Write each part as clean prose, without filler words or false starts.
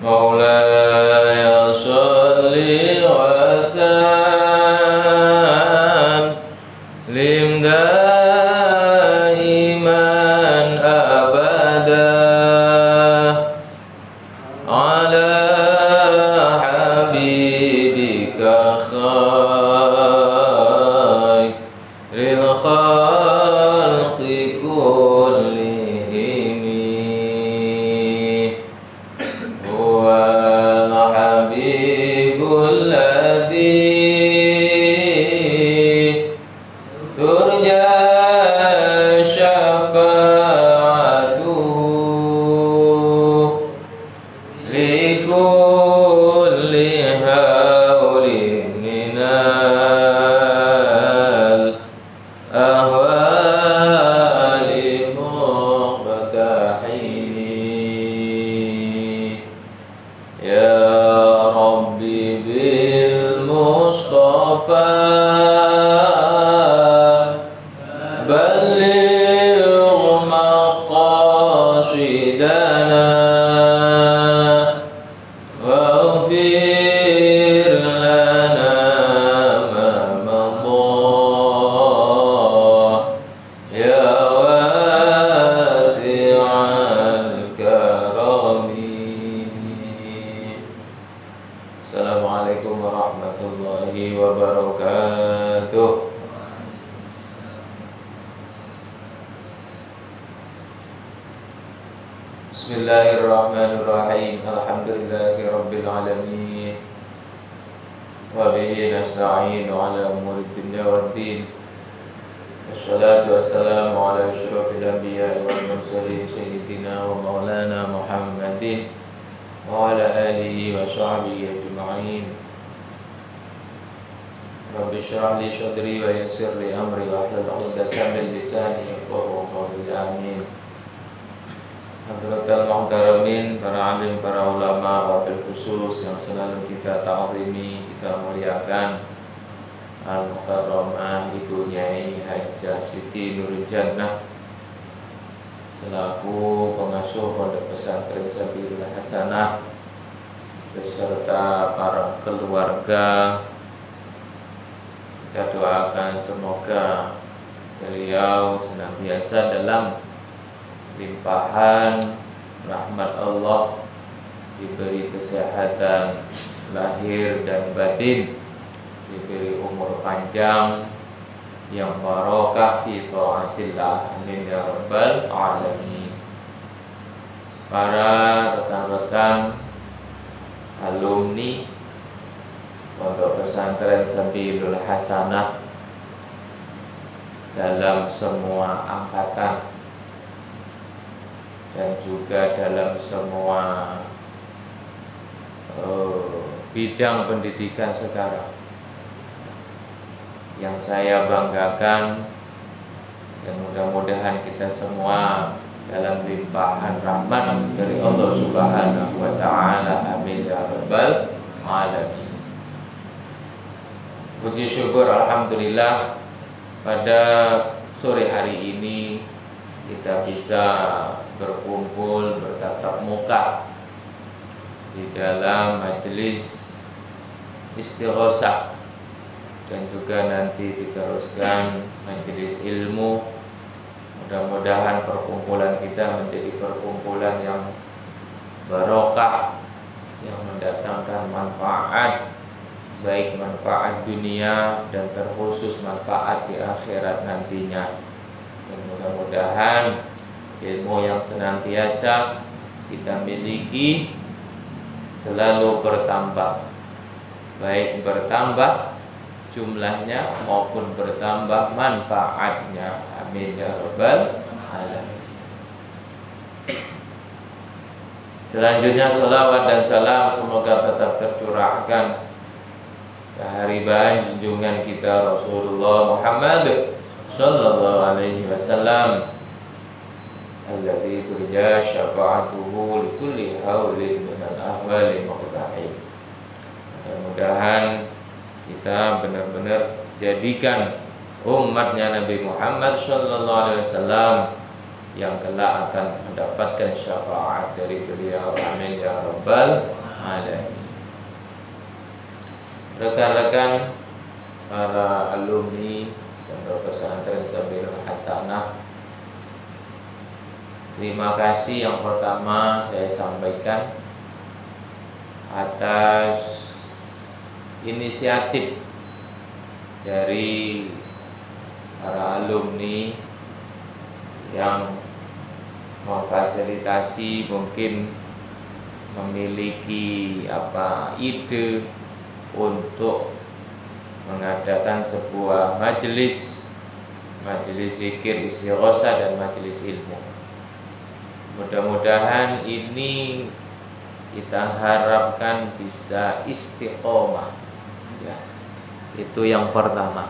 مولاي صل وسلم دائما أبدا على حبيبك خير الخلق كلهم هو الحبيب الذي ترجى شفاعته لكل هول من الأهوال مقتحم يا ربي بالمصطفى بلغ مقاصدنا واغفر لنا ما مضى يا واسع الكرم. Assalamualaikum warahmatullahi wabarakatuh. Bismillahirrahmanirrahim. Alhamdulillahi rabbil alamin. Wa bihi nasta'inu ala umuri dunya waddin. Wassalatu wassalamu ala asyrafil anbiya'i wal mursalin sayyidina wa maulana Muhammadin wa ala alihi wa sahbihi ajma'in. Rabbi shrah li sadri wa yassir li amri wa hlul 'uqdatam min lisani yafqahu qawli. Amin. Hadratul muhtaramin, para alim, para ulama, wabil khusus yang selalu kita ta'zimi, kita muliakan, Al-Mukarramah Ibu Nyai Hajjah Siti Nurjannah selaku pengasuh Pondok Pesantren Sabilul Hasanah beserta para keluarga. Kita doakan semoga beliau senantiasa dalam limpahan rahmat Allah, diberi kesehatan lahir dan batin, diberi umur panjang yang barokah fi taatillah. Amin ya rabbal alamin. Para rekan-rekan alumni Pondok Pesantren Sabilul Hasanah dalam semua angkatan dan juga dalam semua bidang pendidikan sekarang, yang saya banggakan, dan mudah-mudahan kita semua dalam limpahan rahmat dari Allah Subhanahu wa ta'ala. Amin ya rabbal alamin. Puji syukur alhamdulillah, pada sore hari ini kita bisa berkumpul bertatap muka di dalam majelis istighosah, dan juga nanti diteruskan majelis ilmu. Mudah-mudahan perkumpulan kita menjadi perkumpulan yang barokah, yang mendatangkan manfaat, baik manfaat dunia dan terkhusus manfaat di akhirat nantinya. Dan mudah-mudahan ilmu yang senantiasa kita miliki selalu bertambah, baik bertambah jumlahnya maupun bertambah manfaatnya. Amin ya rabbal alamin. Selanjutnya salawat dan salam semoga tetap tercurahkan keharibaan junjungan kita Rasulullah Muhammad sallallahu alaihi wasallam, alladzi turja syafa'atuhu likulli haulin minal ahwali muqtahim. Mudah-mudahan kita benar-benar jadikan umatnya Nabi Muhammad sallallahu alaihi wasallam yang kelak akan mendapatkan syafaat dari beliau. Amin ya rabbal alamin. Rekan-rekan para alumni Pondok Pesantren Sabilul Hasanah, terima kasih yang pertama saya sampaikan atas inisiatif dari para alumni yang memfasilitasi, mungkin memiliki ide untuk mengadakan sebuah majelis zikir istighosa dan majelis ilmu. Mudah-mudahan ini kita harapkan bisa istiqomah, ya. Itu yang pertama.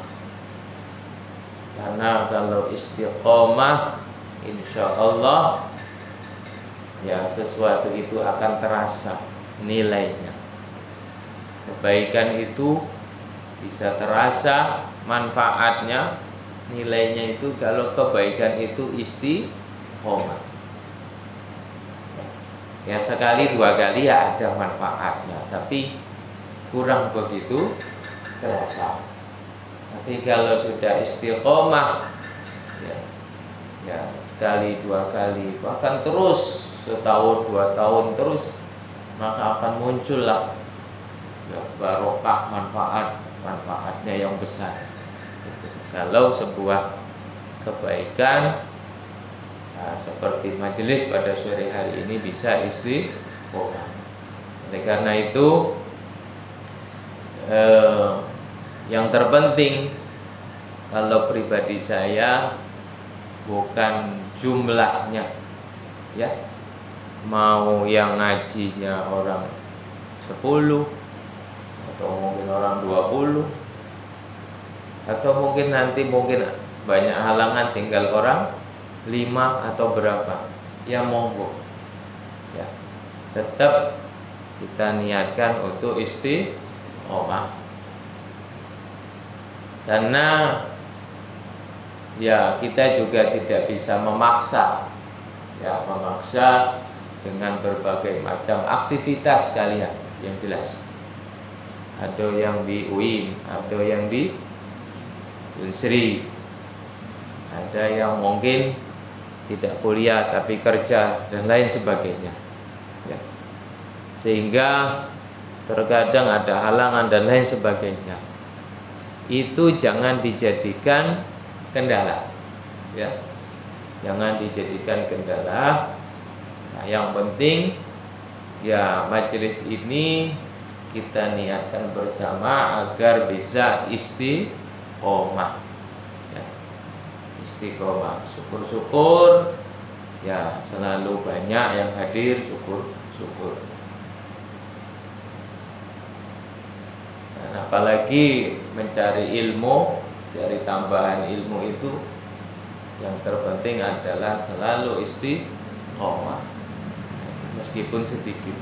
Karena kalau istiqomah, insya Allah ya sesuatu itu akan terasa nilainya. Kebaikan itu bisa terasa manfaatnya, nilainya itu kalau kebaikan itu istiqomah. Ya sekali dua kali ya ada manfaatnya, tapi kurang begitu terasa. Tapi kalau sudah istiqomah, ya sekali dua kali, bahkan terus setahun dua tahun terus, maka akan muncullah ya, barokah manfaatnya yang besar. Kalau sebuah kebaikan seperti majelis pada sore hari ini bisa istiqomah. Oleh karena itu yang terpenting kalau pribadi saya bukan jumlahnya, ya. Mau yang ngajinya orang 10 atau mungkin orang 20 atau mungkin nanti banyak halangan tinggal orang 5 atau berapa, ya monggo, ya. Tetap kita niatkan untuk istiqomah. Karena ya kita juga tidak bisa memaksa dengan berbagai macam aktivitas kalian yang jelas. Ada yang di UIN, ada yang di Unsri, ada yang mungkin tidak kuliah tapi kerja dan lain sebagainya, ya. Sehingga terkadang ada halangan dan lain sebagainya. Itu jangan dijadikan kendala, ya. Jangan dijadikan kendala. Nah, yang penting ya majelis ini kita niatkan bersama agar bisa istiqomah, ya. Istiqomah, syukur-syukur ya selalu banyak yang hadir, syukur-syukur. Apalagi mencari ilmu, cari tambahan ilmu itu yang terpenting adalah selalu istiqomah, meskipun sedikit.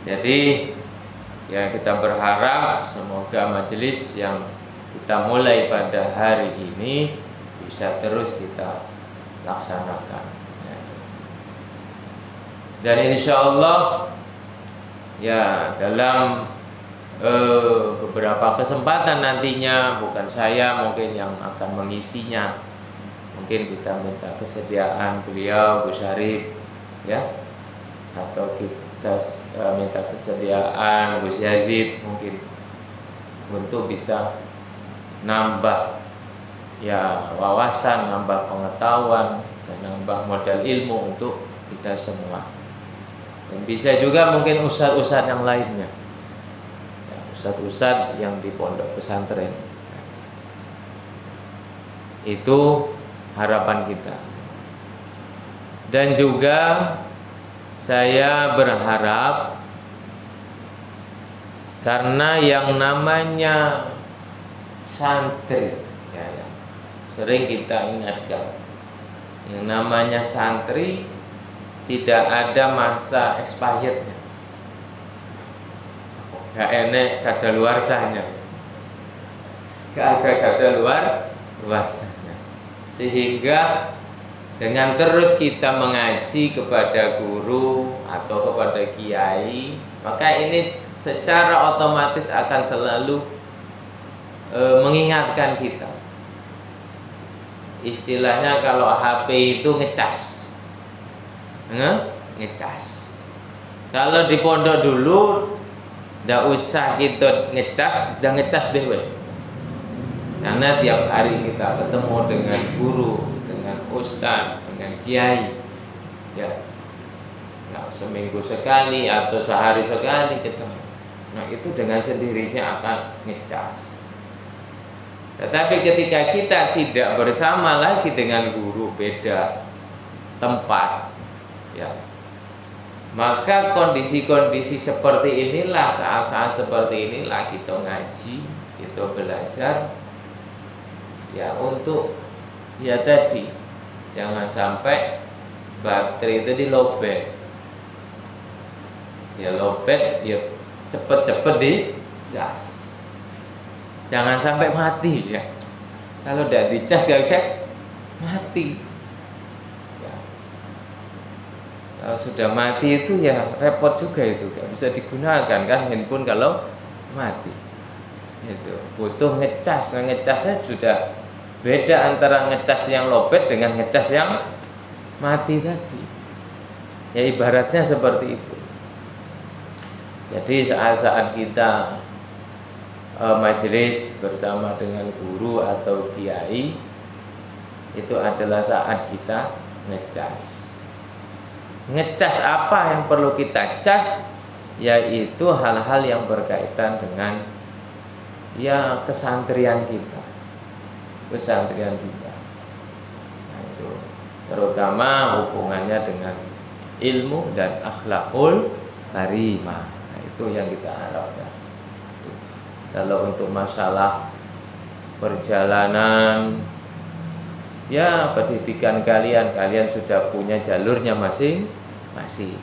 Jadi ya kita berharap semoga majelis yang kita mulai pada hari ini bisa terus kita laksanakan, dan insya Allah ya dalam beberapa kesempatan nantinya, bukan saya mungkin yang akan mengisinya, mungkin kita minta kesediaan beliau Gus Syarif, ya, atau kita minta kesediaan Gus Yazid mungkin untuk bisa nambah ya wawasan, nambah pengetahuan, dan nambah modal ilmu untuk kita semua. Dan bisa juga mungkin ustadz-ustadz yang lainnya, ya, ustadz-ustadz yang di pondok pesantren. Itu harapan kita. Dan juga saya berharap, karena yang namanya santri, ya, sering kita ingatkan, yang namanya santri tidak ada masa expirednya, gak enek kadaluarsanya, gak ada kadaluarsanya, sehingga Dengan terus kita mengaji kepada guru atau kepada kiai, maka ini secara otomatis akan selalu mengingatkan kita. Istilahnya kalau HP itu ngecas, ngecas. Kalau di pondok dulu, ndak usah kita ngecas, udah ngecas deh, we. Karena tiap hari kita ketemu dengan guru, dengan ustaz, dengan kiai, ya. Nah, seminggu sekali atau sehari sekali ketemu. Nah, itu dengan sendirinya akan ngecas. Tetapi ketika kita tidak bersama lagi dengan guru, beda tempat, ya, maka kondisi-kondisi seperti inilah, saat-saat seperti inilah kita ngaji, kita belajar, ya, untuk ya tadi jangan sampai baterai itu dilobet, ya lobet, ya cepet-cepet dicas. Jangan sampai mati, ya. Kalau tidak dicas gak mati. Ya. Kalau sudah mati itu ya repot juga itu, gak bisa digunakan kan handphone kalau mati. Itu butuh ngecas. Nah, ngecasnya sudah beda antara ngecas yang lobet dengan ngecas yang mati tadi. Ya ibaratnya seperti itu. Jadi saat-saat kita majelis bersama dengan guru atau kiai, itu adalah saat kita ngecas. Ngecas apa yang perlu kita cas? Yaitu hal-hal yang berkaitan dengan ya kesantrian kita. Kesantrian kita. Nah, itu terutama hubungannya dengan ilmu dan akhlakul karimah. Nah, itu yang kita harapkan. Kalau untuk masalah perjalanan, ya pendidikan kalian sudah punya jalurnya masing-masing.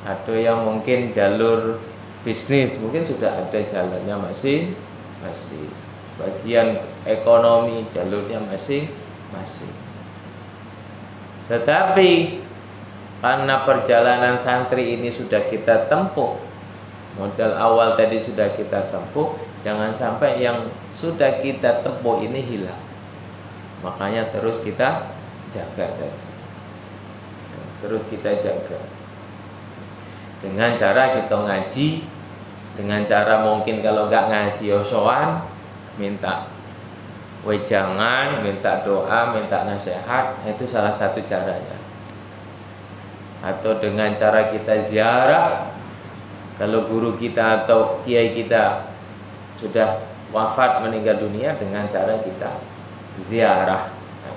Ada yang mungkin jalur bisnis, mungkin sudah ada jalannya masing-masing. Bagian ekonomi jalurnya masing-masing. Tetapi karena perjalanan santri ini sudah kita tempuh, modal awal tadi sudah kita tempuh, jangan sampai yang sudah kita tempuh ini hilang. Makanya terus kita jaga tadi. Terus kita jaga. Dengan cara kita ngaji, dengan cara mungkin kalau nggak ngaji osoan, minta wejangan, minta doa, minta nasihat, itu salah satu caranya. Atau dengan cara kita ziarah, kalau guru kita atau kiai kita sudah wafat meninggal dunia, dengan cara kita ziarah. Nah,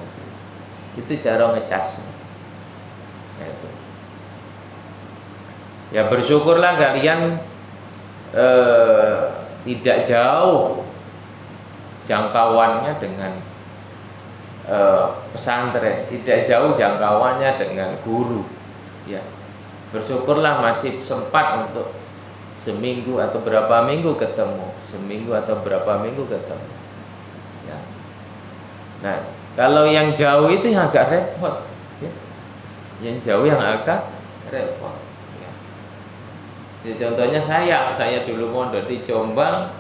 itu cara ngecasnya. Nah, itu. Ya bersyukurlah kalian tidak jauh jangkauannya dengan pesantren, tidak jauh jangkauannya dengan guru. Ya, bersyukurlah masih sempat untuk seminggu atau berapa minggu ketemu, ya. Nah, kalau yang jauh itu yang agak repot, ya. Yang jauh yang agak repot, ya. Jadi contohnya saya dulu mondok di Jombang,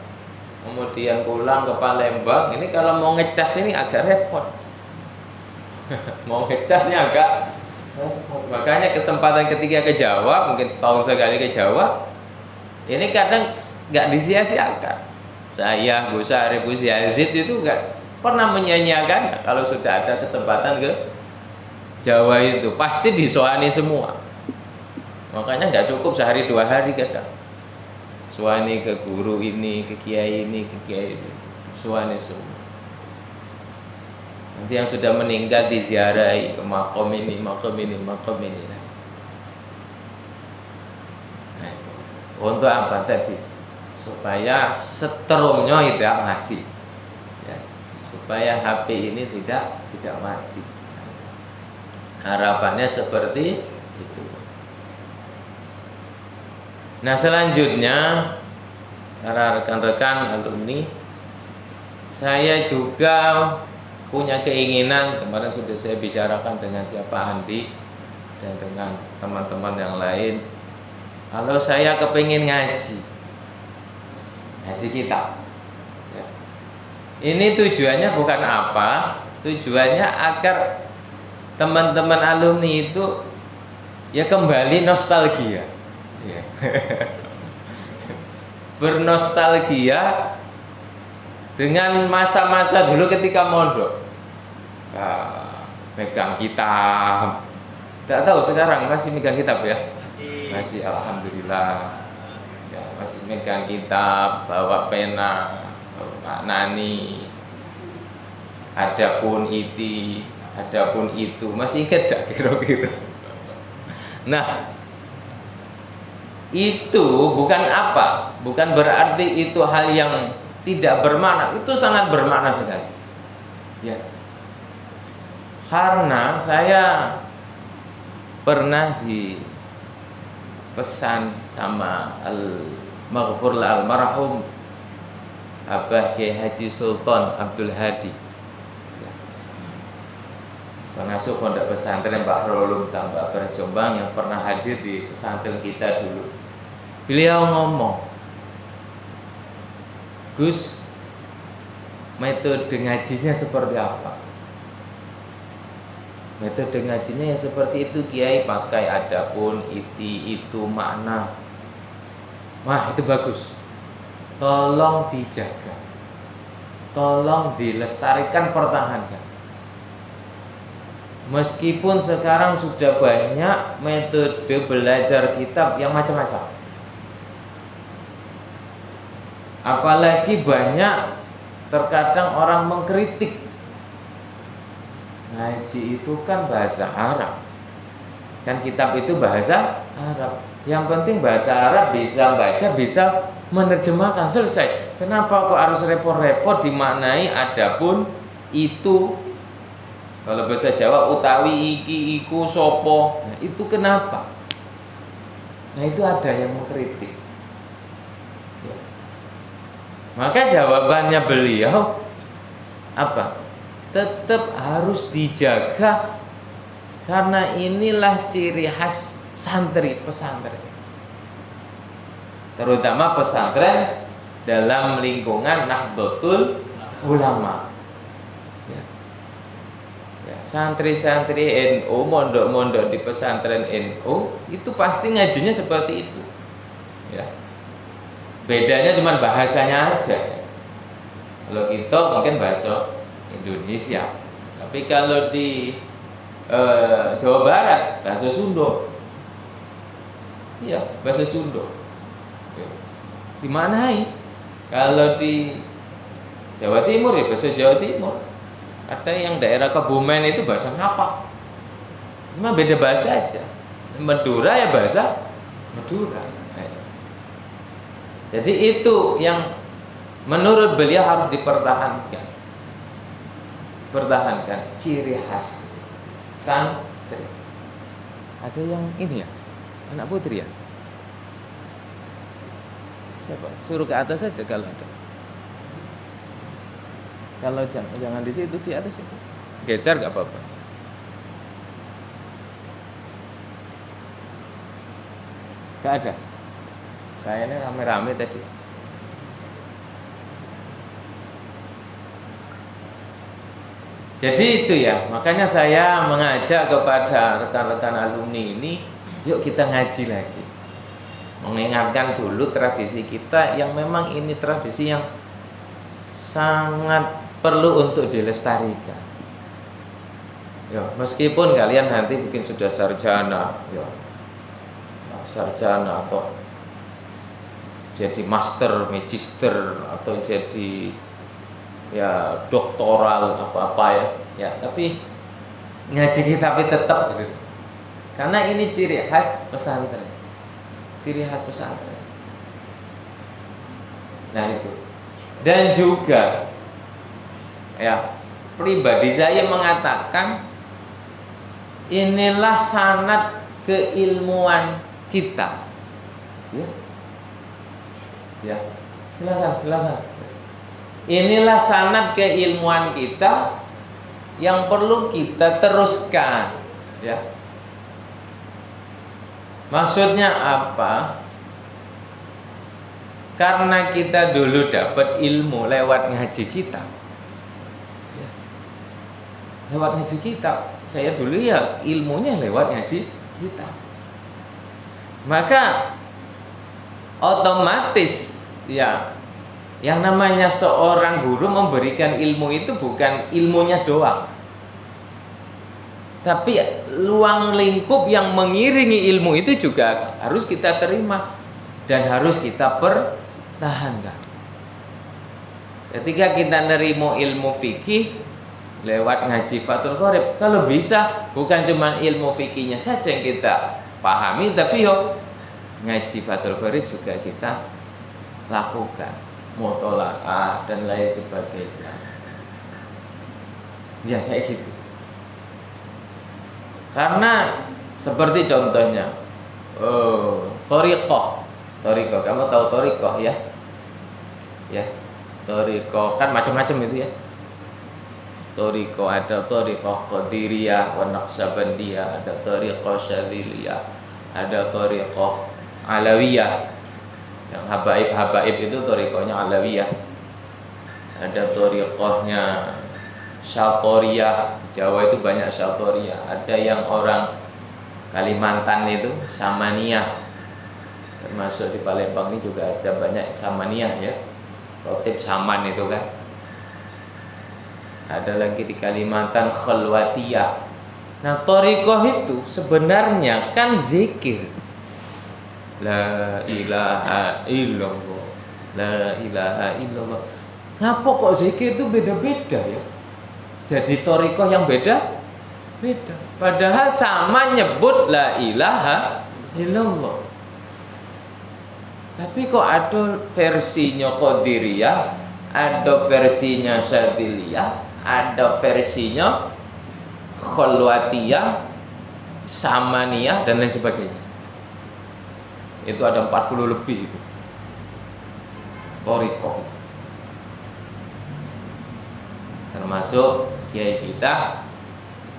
kemudian pulang ke Palembang. Ini kalau mau ngecas ini agak repot. Mau ngecasnya agak repot. Makanya kesempatan ketiga ke Jawa, mungkin setahun sekali ke Jawa, ini kadang nggak disia-siakan. Saya, Bu Syarif, Bu Yazid itu nggak pernah menyanyiakan kalau sudah ada kesempatan ke Jawa itu pasti disoani semua. Makanya nggak cukup sehari 2 hari kadang. Soani ke guru ini, ke kiai ini, ke kiai ini, soani semua. Nanti yang sudah meninggal diziarahi ke makom ini. Untuk apa tadi? Supaya seterumnya tidak mati, ya. Supaya HP ini tidak mati. Harapannya seperti itu. Nah, selanjutnya para rekan-rekan alumni, saya juga punya keinginan, kemarin sudah saya bicarakan dengan siapa Andi dan dengan teman-teman yang lain, kalau saya kepingin ngaji kitab ya. Ini tujuannya bukan apa, tujuannya agar teman-teman alumni itu ya kembali nostalgia ya. Bernostalgia dengan masa-masa dulu ketika mondok. Megang kitab. Tidak tahu sekarang masih megang kitab ya? Masih alhamdulillah. Ya, masih megang kitab, bawa pena, bawa nani. Adapun itu, masih ingat tak kira-kira? Nah, itu bukan apa, bukan berarti itu hal yang tidak bermakna, itu sangat bermakna sekali. Ya. Karena saya pernah dipesan sama al-maghfur al-marhum Abah Kiai Haji Sultan Abdul Hadi, pengasuh pondok pesantren Bahrul Ulum Tambak Jombang yang pernah hadir di pesantren kita dulu. Beliau ngomong, Gus, metode ngajinya seperti apa? Metode ngajinya ya seperti itu Kiai, pakai adapun, itu makna. Wah, itu bagus. Tolong dijaga, tolong dilestarikan, pertahankan. Meskipun sekarang sudah banyak metode belajar kitab yang macam-macam, apalagi banyak terkadang orang mengkritik, ngaji itu kan bahasa Arab, kan kitab itu bahasa Arab, yang penting bahasa Arab bisa baca, bisa menerjemahkan, selesai. Kenapa kok harus repot-repot dimaknai adapun itu? Kalau bahasa Jawa utawi iki iku sopo, nah, itu kenapa? Nah, itu ada yang mengkritik ya. Maka jawabannya beliau apa? Tetap harus dijaga, karena inilah ciri khas santri pesantren, terutama pesantren dalam lingkungan Nahdlatul Ulama. Santri-santri NU, mondok-mondok di pesantren NU itu pasti ngajinya seperti itu ya. Bedanya cuma bahasanya aja. Kalau kita mungkin bahasa Indonesia, tapi kalau di Jawa Barat bahasa Sunda. Iya, bahasa Sunda ya. Dimanai. Kalau di Jawa Timur ya bahasa Jawa Timur. Ada yang daerah Kebumen itu bahasa ngapa? Cuma beda bahasa aja. Madura ya bahasa Madura. Jadi itu yang menurut beliau harus dipertahankan. Pertahankan ciri khas santri. Ada yang ini ya, anak putri ya? Siapa? Suruh ke atas saja kalau ada. Kalau jangan di situ, di atas itu. Geser gak apa-apa. Gak ada. Kayaknya rame-rame tadi. Jadi itu ya, makanya saya mengajak kepada rekan-rekan alumni ini, yuk kita ngaji lagi. Mengingatkan dulu tradisi kita yang memang ini tradisi yang sangat perlu untuk dilestarikan. Ya, meskipun kalian nanti mungkin sudah sarjana, ya, sarjana atau jadi master, magister atau jadi ya doktoral apa-apa ya, tapi ngaji kitab tetap gitu. Karena ini ciri khas pesantren. Ciri khas pesantren. Nah itu. Dan juga ya, pribadi saya mengatakan inilah sanad keilmuan kita. Ya. Ya. Silakan. Inilah sanad keilmuan kita yang perlu kita teruskan, ya. Maksudnya apa? Karena kita dulu dapat ilmu lewat ngaji kitab, ya. Lewat ngaji kitab. Saya dulu ya ilmunya lewat ngaji kitab. Maka otomatis ya, yang namanya seorang guru memberikan ilmu itu bukan ilmunya doang, tapi luang lingkup yang mengiringi ilmu itu juga harus kita terima dan harus kita pertahankan. Ketika kita nerima ilmu fikih lewat ngaji Fathul Qorib, kalau bisa bukan cuma ilmu fikihnya saja yang kita pahami, tapi yo ngaji Fathul Qorib juga kita lakukan, mutolaah dan lain sebagainya. Ya kayak gitu. Karena seperti contohnya thariqah. Kamu tahu thariqah ya? Ya, thariqah kan macam-macam itu ya. Thariqah ada thariqah Qadiriyah wa Naqsabandiyah, ada thariqah Syadziliyah, ada thariqah Alawiyah. Yang habaib itu thariqahnya Alawiyah. Ada thariqahnya Syatoriyah. Di Jawa itu banyak Syatoriyah. Ada yang orang Kalimantan itu Samaniyah. Termasuk di Palembang ini juga ada banyak Samaniyah ya. Rotib Saman itu kan. Ada lagi di Kalimantan Khalwatiyah. Nah, thariqah itu sebenarnya kan zikir. La ilaha illallah. La ilaha illallah. Ngapa kok zikir itu beda-beda ya? Jadi thariqah yang beda. Padahal sama nyebut la ilaha illallah. Tapi kok ada versinya Qadiriyah, ada versinya Syadziliyah, ada versinya Khalwatiyah, Samaniyah dan lain sebagainya. Itu ada 40 lebih itu thariqah. Termasuk kiai kita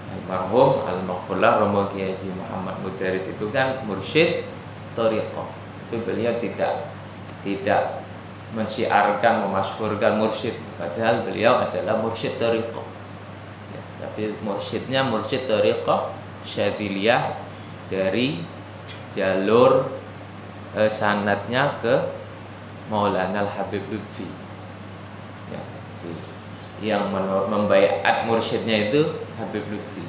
almarhum al-Maghfurlah Romo Kiai Haji Muhammad Mudaris itu kan mursyid thariqah. Itu beliau tidak mensyiarkan, memasyhurkan mursyid, padahal beliau adalah mursyid thariqah. Ya, tapi mursyidnya mursyid thariqah Syadziliyah dari jalur sanadnya ke Maulana Al-Habib Lutfi. Ya, yang membaiat mursyidnya itu Habib Lutfi.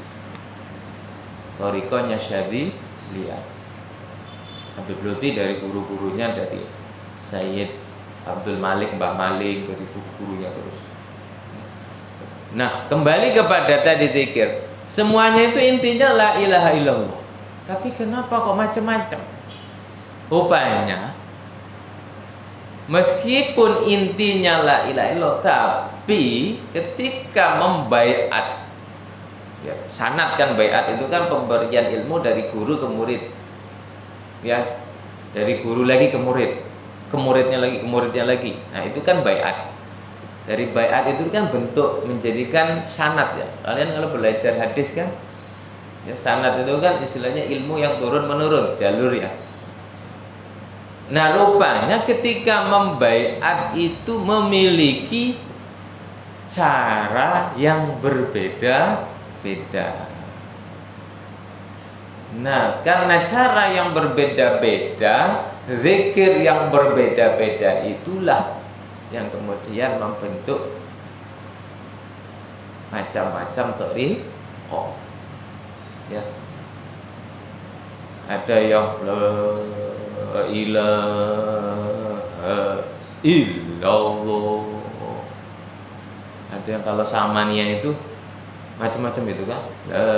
Thariqahnya Syadziliyah. Habib Lutfi dari guru-gurunya, dari Sayyid Abdul Malik, Mbah Malik, dari gurunya terus. Nah, kembali kepada tadi zikir. Semuanya itu intinya la ilaha illallah. Tapi kenapa kok macam-macam? Rupanya meskipun intinya la ilaha illallah, tapi ketika membaiat, ya, sanad kan baiat itu kan pemberian ilmu dari guru ke murid, ya, dari guru lagi ke murid, ke muridnya lagi, ke muridnya lagi. Nah itu kan baiat. Dari baiat itu kan bentuk menjadikan sanad ya. Kalian kalau belajar hadis kan, ya, sanad itu kan istilahnya ilmu yang turun menurun, jalur ya. Nah rupanya ketika membaiat itu memiliki cara yang berbeda-beda. Nah karena cara yang berbeda-beda, zikir yang berbeda-beda itulah yang kemudian membentuk macam-macam thariqah. Ya. Ada yang la ilaha illallah. Ada yang kalau Samaniyah itu macam-macam itu kan. La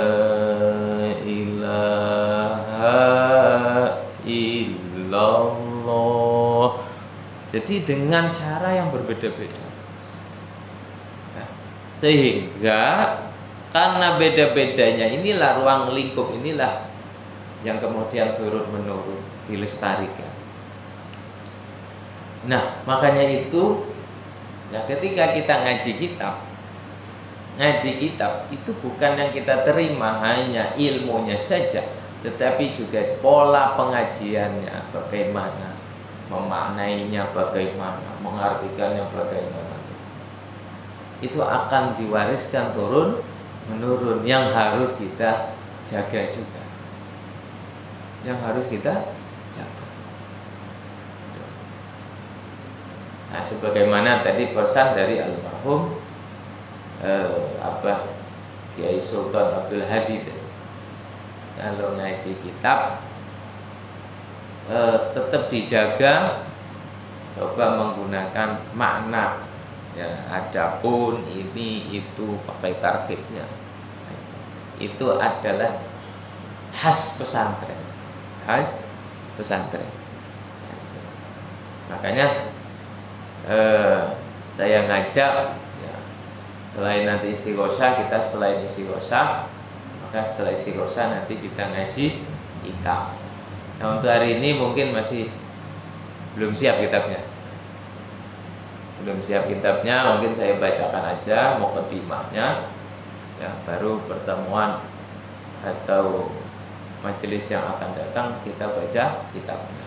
ilaha illallah. Jadi dengan cara yang berbeda-beda. Nah, sehingga karena beda-bedanya inilah ruang lingkup inilah yang kemudian turun menurun dilestarikan. Nah makanya itu, nah ketika kita ngaji kitab, ngaji kitab itu bukan yang kita terima hanya ilmunya saja, tetapi juga pola pengajiannya bagaimana, memaknainya bagaimana, mengartikannya bagaimana. Itu akan diwariskan turun menurun, yang harus kita jaga juga. Yang harus kita jaga. Nah, sebagaimana tadi pesan dari almarhum Kiai Sultan Abdul Hadi, kalau ngaji kitab tetap dijaga, coba menggunakan makna ya, adapun ini itu pakai tarkibnya, itu adalah khas pesantren, khas pesantren. Makanya saya ngajak ya, selain nanti istighosah, kita selain istighosah, maka setelah istighosah nanti kita ngaji kitab. Nah, untuk hari ini mungkin masih belum siap kitabnya, mungkin saya bacakan aja mukadimahnya ya, baru pertemuan atau majelis yang akan datang kita baca kitabnya.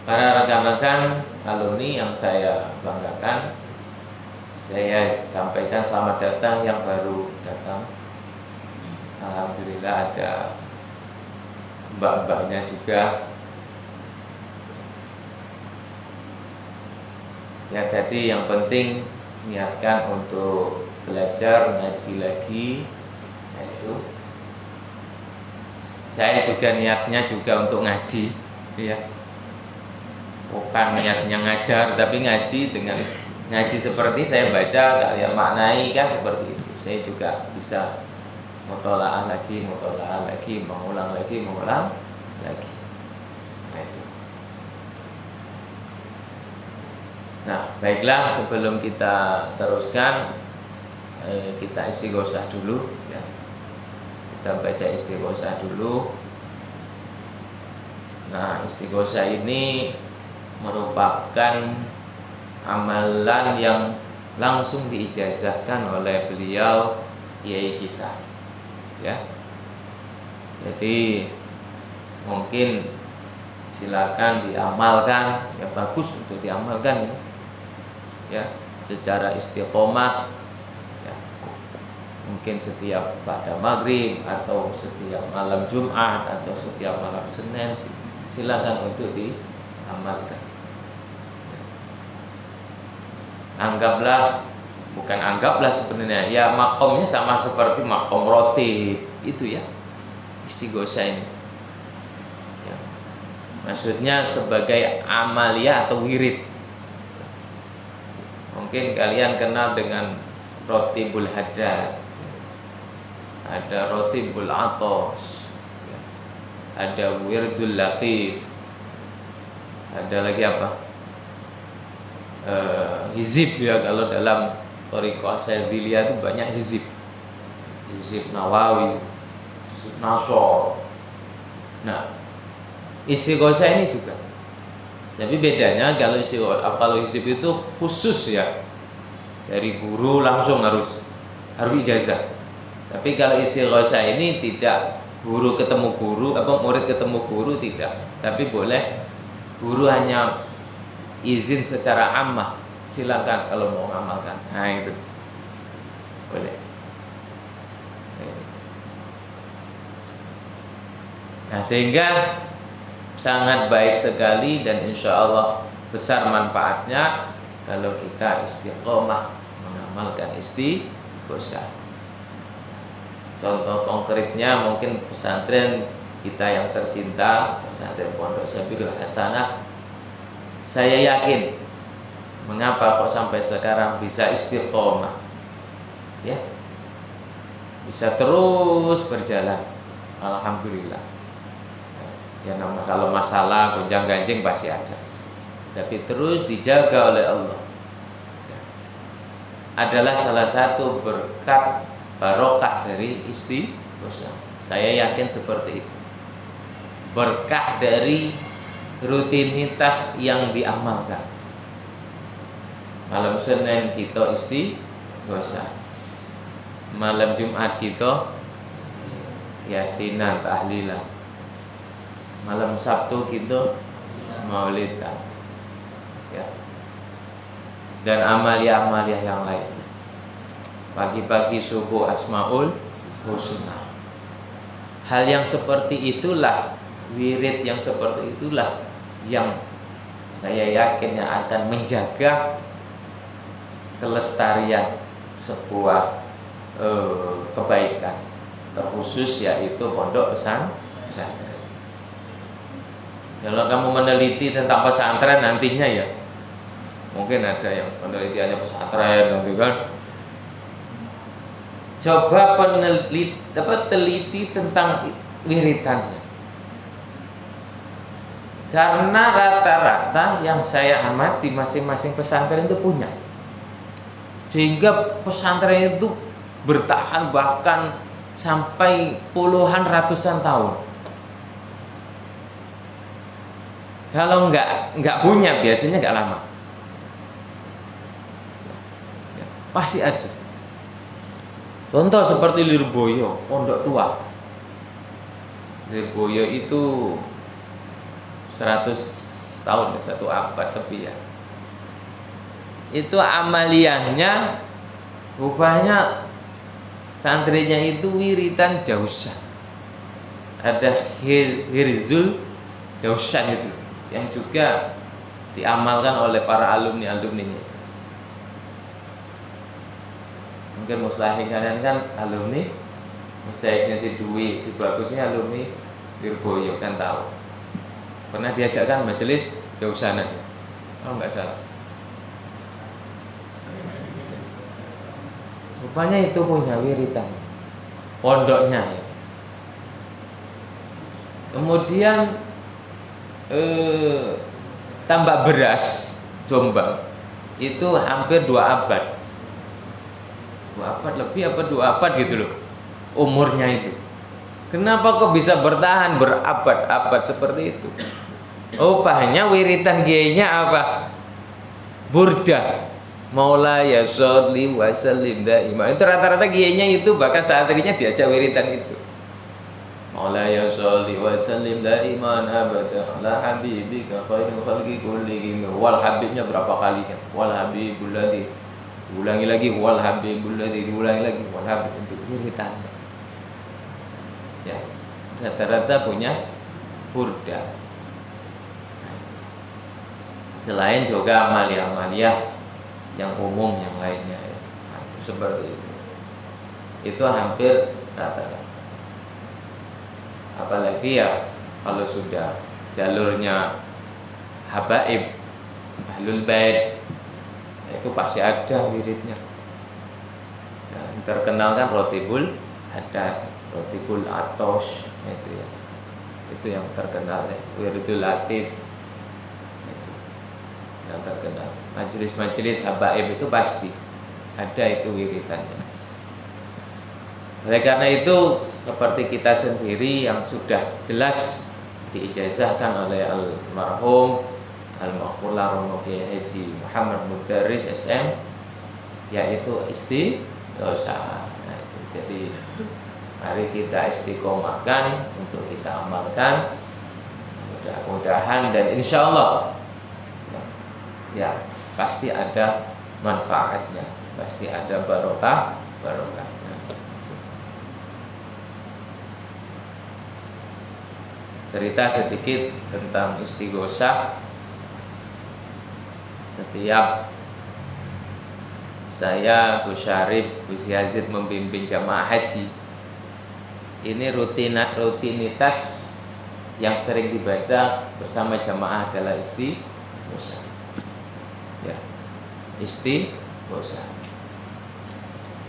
Para rekan-rekan alumni yang saya banggakan, saya sampaikan selamat datang yang baru datang. Alhamdulillah ada mbak-mbaknya juga. Ya tadi yang penting niatkan untuk belajar ngaji lagi. Itu saya juga niatnya juga untuk ngaji, ya. Bukan niatnya ngajar, tapi ngaji. Dengan ngaji seperti saya baca, kalian maknai kan seperti itu. Saya juga bisa mutolaah lagi, mengulang lagi. Nah, itu. Nah, baiklah, sebelum kita teruskan, kita istighosah dulu ya. Kita baca istighosah dulu. Nah, istighosah ini merupakan amalan yang langsung diijazahkan oleh beliau kiai kita. Ya. Jadi mungkin silakan diamalkan, ya bagus untuk diamalkan ya, secara istiqomah ya. Mungkin setiap pada maghrib atau setiap malam Jumat atau setiap malam Senin, silakan untuk diamalkan. Anggaplah sebenarnya ya, makomnya sama seperti makom roti itu ya, istighosah ini ya. Maksudnya sebagai amalia atau wirid. Mungkin kalian kenal dengan rotibul haddad, ada rotibul atos, ada wirdul latif, ada lagi apa, hizib ya. Kalau dalam thariqah Syadziliyah itu banyak hizib Nawawi, hizib Nasr. Nah, istighosah ini juga, tapi bedanya kalau hizib itu khusus ya, dari guru langsung harus ijazah. Tapi kalau istighosah ini tidak, guru ketemu guru, murid ketemu guru tidak, tapi boleh guru hanya izin secara ammah, silakan kalau mau mengamalkan. Nah, itu boleh. Nah, sehingga sangat baik sekali dan insya Allah besar manfaatnya kalau kita istiqomah mengamalkan istighosah. Contoh konkretnya mungkin pesantren kita yang tercinta, pesantren Pondok Sabilul Hasanah. Saya yakin mengapa kok sampai sekarang bisa istiqomah, ya, bisa terus berjalan. Alhamdulillah. Ya, kalau masalah gonjang-ganjing pasti ada, tapi terus dijaga oleh Allah. Ya. Adalah salah satu berkat barokah dari istighosah. Saya yakin seperti itu. Berkah dari rutinitas yang diamalkan. Malam Senin kita istighosa. Malam Jumat kita yasinan tahlilan. Malam Sabtu kita maulidan. Ya. Dan amalia-amalia yang lain. Pagi-pagi subuh Asmaul Husna. Hal yang seperti itulah, wirid yang seperti itulah yang saya yakin yang akan menjaga kelestarian sebuah kebaikan, terkhusus yaitu pondok pesantren. Kalau kamu meneliti tentang pesantren nantinya ya, mungkin ada yang penelitiannya pesantren nanti kan. Coba teliti tentang wiritannya. Karena rata-rata yang saya amati masing-masing pesantren itu punya. Sehingga pesantren itu bertahan bahkan sampai puluhan ratusan tahun. Kalau nggak punya biasanya nggak lama. Pasti ada. Contoh seperti Lirboyo, Pondok Tua. Lirboyo itu 100 tahun, 1 abad lebih ya. Itu amaliyahnya rupanya santrinya itu wiritan Jausan. Ada Hirzul Jausan itu yang juga diamalkan oleh para alumni-alumninya. Mungkin mustahil kalian kan alumni mustahilnya si Dwi, si bagusnya alumni Lirboyo kan tahu. Pernah diajak kan majelis Jausana, kalau nggak salah. Rupanya itu punya wiritan pondoknya ya. Kemudian tambak beras Jombang itu hampir 2 abad. 2 abad lebih apa 2 abad gitu loh umurnya itu. Kenapa kok bisa bertahan berabad-abad seperti itu? Rupanya wiritan kiainya apa? Burdah. Maula ya sholli wa sallim daima. Itu rata-rata kiainya itu bahkan santrinya diajak wiritan itu. Maula ya sholli wa sallim daima abada la habibika khairul khalqi kullihim. Wal habibnya berapa kali kan? Wal habibul ladzi. Ulangi lagi wal habibul ladzi, ulangi lagi wal habib untuk wiritan. Ya, rata-rata punya burda. Selain juga amalia-amalia yang umum yang lainnya ya. Seperti itu. Itu hampir rata-rata. Apalagi ya kalau sudah jalurnya habaib, ahlul bait, itu pasti ada wiridnya. Ya, terkenal kan Rotibul Haddad, Rotibul Atos itu ya. Itu yang terkenal ya. Wiridul Latif itu yang terkenal. Majelis-majelis habaib itu pasti ada itu wiridannya. Oleh karena itu seperti kita sendiri yang sudah jelas diijazahkan oleh almarhum Al-Maqfurlah Romo Kiai Haji Muhammad Mudarris SM, yaitu istighosa. Nah, jadi mari kita istiqomahkan untuk kita amalkan, mudah-mudahan dan insya Allah ya pasti ada manfaatnya, pasti ada barokahnya. Cerita sedikit tentang istighosa. Setiap saya Gus Syarif, Gus Yazid membimbing jamaah haji, ini rutinitas yang sering dibaca bersama jamaah adalah istighosa. Ya, istighosa.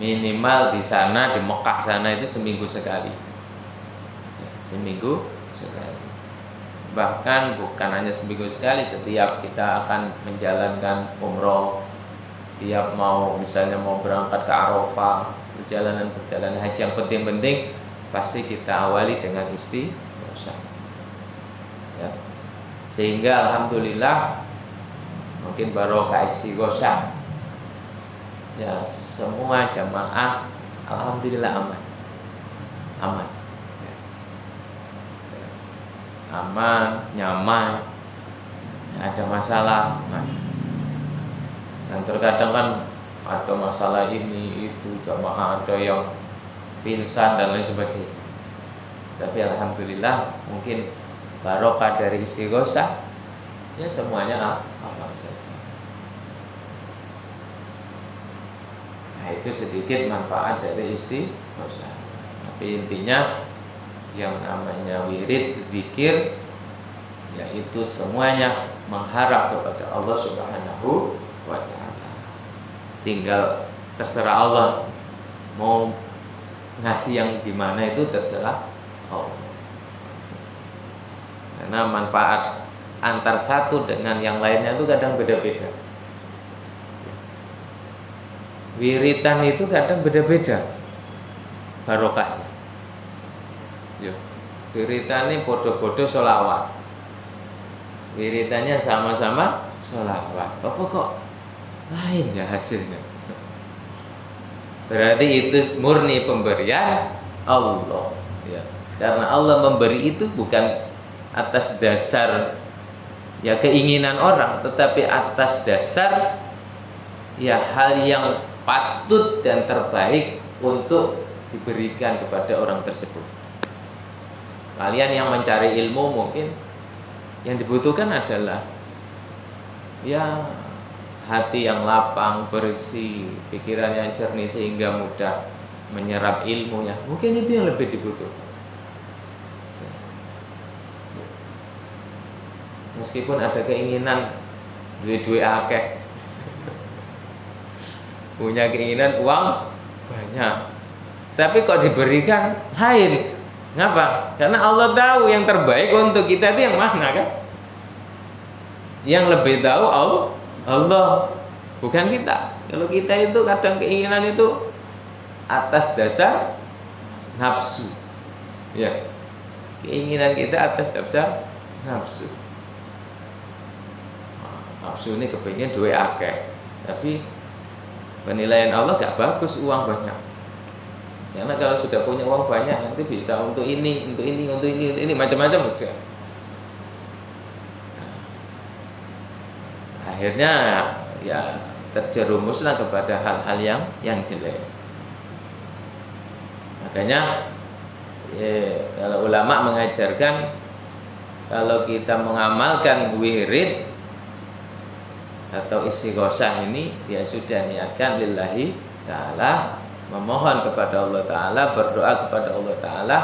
Minimal di sana di Mekah sana itu seminggu sekali. Ya, seminggu sekali. Bahkan bukan hanya seminggu sekali, setiap kita akan menjalankan umroh, tiap misalnya mau berangkat ke Arafah, perjalanan haji yang penting-penting pasti kita awali dengan istighosa. Ya. Sehingga alhamdulillah mungkin barokah istighosa ya semua jamaah alhamdulillah aman. Aman. Aman, nyaman. Nggak ada masalah. Nah, dan terkadang kan ada masalah ini itu, jamaah ada yang pingsan dan lain sebagainya. Tapi alhamdulillah mungkin barokah dari istighosah, ya semuanya aman saja. Nah, itu sedikit manfaat dari istighosah. Tapi intinya yang namanya wirid, zikir, yaitu semuanya mengharap kepada Allah Subhanahu wa Ta'ala. Tinggal terserah Allah mau ngasih yang gimana, itu terserah Allah. Karena manfaat antar satu dengan yang lainnya itu kadang beda-beda. Wiritan itu kadang beda-beda barokahnya. Yo, wiritannya bodoh-bodoh sholawat, wiritannya sama-sama sholawat. Apa kok lain ya hasilnya? Berarti itu murni pemberian Allah. Ya. Karena Allah memberi itu bukan atas dasar ya keinginan orang, tetapi atas dasar ya hal yang patut dan terbaik untuk diberikan kepada orang tersebut. Kalian yang mencari ilmu mungkin yang dibutuhkan adalah ya hati yang lapang, bersih, pikirannya jernih sehingga mudah menyerap ilmunya. Mungkin itu yang lebih dibutuhkan. Meskipun ada keinginan duit-duit akeh, punya keinginan uang banyak, tapi kok diberikan lain. Ngapa? Karena Allah tahu yang terbaik untuk kita itu yang mana kan? Yang lebih tahu Allah, bukan kita. Kalau kita itu kadang keinginan itu atas dasar nafsu. Ya. Keinginan kita atas dasar nafsu. Nafsu ini kepingin duit akeh, tapi penilaian Allah gak bagus uang banyak. Karena kalau sudah punya uang banyak nanti bisa untuk ini macam-macam udah. Akhirnya ya terjerumuslah kepada hal-hal yang jelek. Makanya kalau ulama mengajarkan kalau kita mengamalkan wirid atau istighosah ini ya sudah niatkan lillahi ta'ala, memohon kepada Allah Ta'ala, berdoa kepada Allah Ta'ala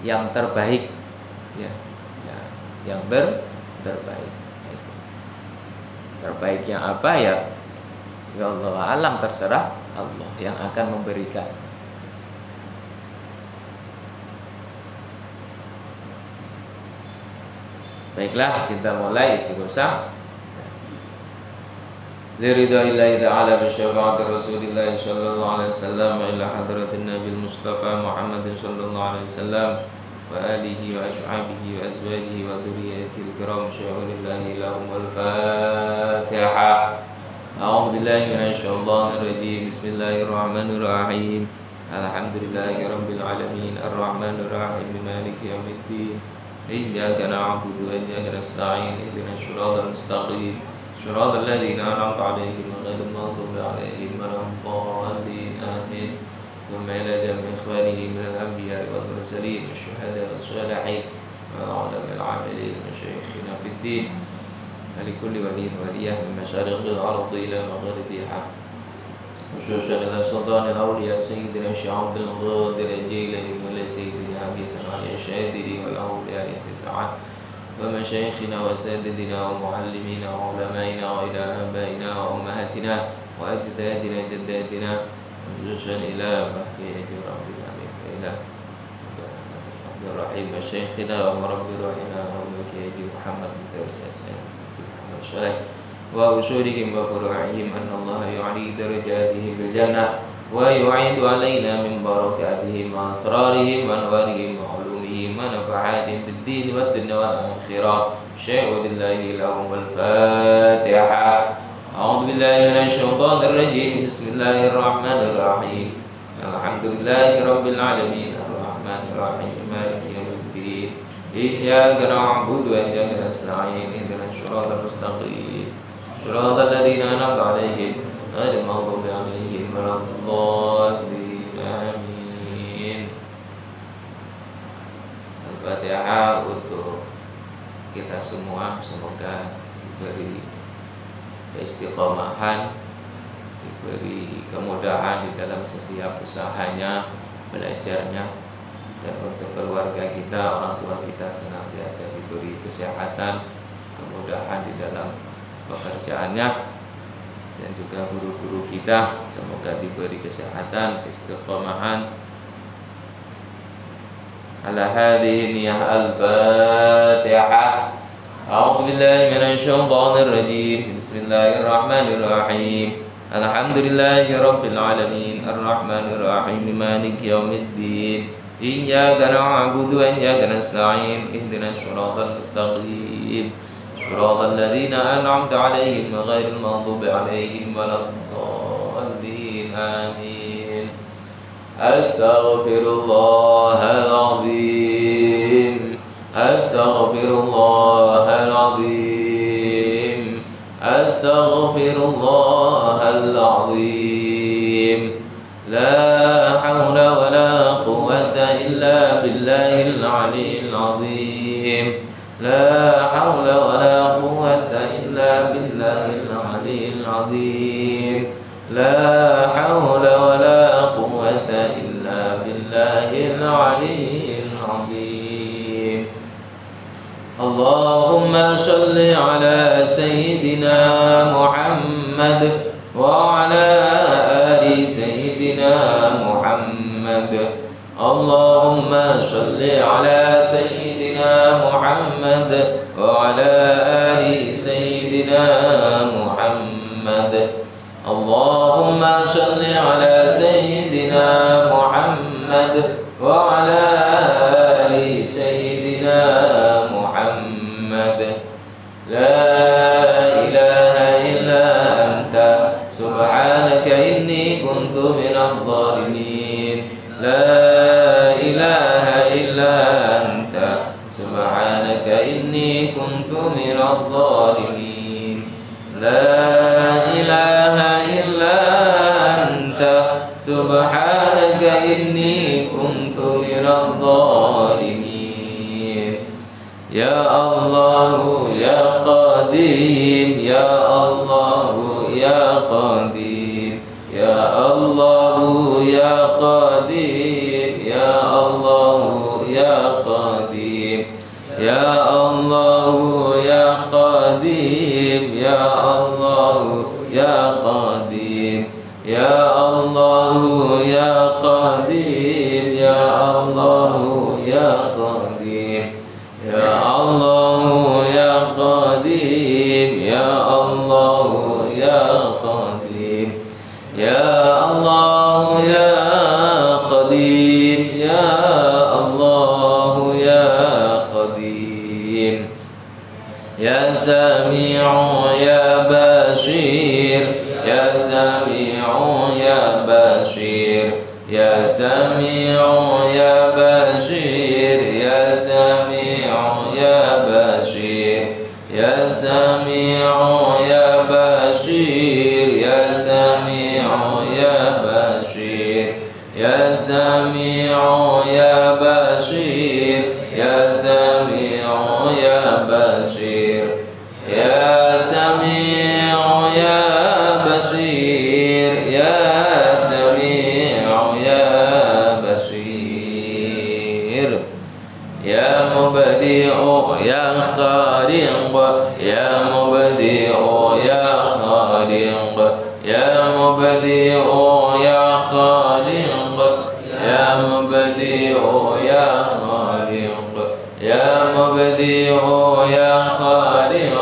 yang terbaik ya, yang terbaik. Terbaiknya apa ya Allah alam, terserah Allah yang akan memberikan. Baiklah, kita mulai istighosah. لرضا الله تعالى بشفاعة رسول الله صلى الله عليه وسلم إلى حضرة النبي المصطفى محمد صلى الله عليه وسلم وآله وأصحابه وأزواجه وذريته الكرام شهود الله لهم الفاتحة. أعوذ بالله من الشيطان الرجيم. بسم الله الرحمن الرحيم. الحمد لله رب العالمين الرحمن الرحيم مالك يوم الدين إياك نعبد وإياك نستعين اهدنا الصراط المستقيم صراط الذين أنعمت عليهم غير المغضوب عليهم ولا الضالين آمين. ثم إلى جميع إخوانه من الأنبياء والمرسلين والشهداء والصالحين وعلماء العاملين ومشايخنا في الدين ولكل ولي ولية من مشارق الأرض إلى مغاربها خصوصا إلى سلطان الأولياء سيدنا الشيخ عبد القادر الجيلاني ولسيدنا أبي سماع الشاذلي والأولياء التسعة ومشايخنا وسادتنا ومعلمينا وعلمائنا وإلى آبائنا وأمهاتنا وأجدادنا جداتنا خصوصا إلى بحث رب العالمين إلى الرحيم مشايخنا ورب روحنا ومكياج محمد بن محمد الشريف وأصولهم وفروعهم أن الله يعلي درجاته بالجنة ويعيد علينا من بركاتهم وأسرارهم وأنوارهم وعلومهم ونفعاتهم في الدين والدنيا والآخرة. شهد الله لهم الفاتحة. أعوذ بالله من الشيطان الرجيم. بسم الله الرحمن الرحيم. الحمد لله رب العالمين الرحمن الرحيم مالك يوم الدين إياك نعبد وإياك نستعين اهدنا الصراط المستقيم صراط الذين أنعمت عليهم غير المغضوب عليهم ولا الضالين آمين. Al-Fatihah untuk kita semua, semoga diberi keistiqomahan, diberi kemudahan di dalam setiap usahanya, belajarnya, dan untuk keluarga kita, orang tua kita senantiasa diberi kesehatan, kemudahan di dalam pekerjaannya, dan juga guru-guru kita semoga diberi kesehatan, keistiqomahan. Ala hadhihi niyah al-Fatihah. A'udzu billahi minasy syaithanir rajim. Bismillahirrahmanirrahim. Alhamdulillahi rabbil alamin arrahmanir rahim maliki yaumiddin. Iyyaka na'budu wa iyyaka nasta'in ihdinas siratal mustaqim siratal ladzina an'amta 'alaihim ghairil maghdubi 'alaihim waladdallin. Amin. Astaghfirullahal azim. Astaghfirullahal azim. Astaghfirullahal azim. La haula wa la quwwata illa billahil aliyyil azim. La haula wa la quwwata illa billahil aliyyil azim. La haula wa la quwwata illa billahil aliyyil azim. Allahumma shalli ala sayyidina Muhammad wa ala ali sayyidina Muhammad. Allahumma shalli ala sayyidina Muhammad wa ala ali sayyidina Muhammad. Allahumma shalli ala sayyidina Muhammad wa ala ali sayyidina Muhammad. La ilaha illa anta subhanaka inni kuntu minadh dhalimin. La ilaha illa anta subhanaka inni kuntu minadh dhalimin. La ilaha illa anta subhanaka inni kuntu minadh dhalimin. Ya Allah ya Qadim, ya Allah ya Qadim, ya Allah ya Qadim, ya Allah ya Qadim, ya Allah ya Qadim, ya Allah ya Qadim, ya Allah ya Qadim, ya Allah ya Qadim, ya Allah ya Qadim, ya Allah ya Qadim, ya Allah ya Qadim, ya Allah ya Qadim, ya Sami'u ya Bashir, ya Sami'u ya Bashir, ya Sami'u ya Bashir, ya Sami'u ya Bashir, ya Sami'u ya Bashir, ya Sami'u ya Bashir, ya Sami'u ya Bashir, ya Sami'u ya Bashir, ya Sami'u ya Bashir, ya Sami'u ya Bashir, ya Mubdi'u ya Khaliq, ya Mubdi'u ya Khaliq, ya Mubdi'u ya Khaliq, ya Mubdi'u ya Khaliq, ya Mubdi'u ya Khaliq,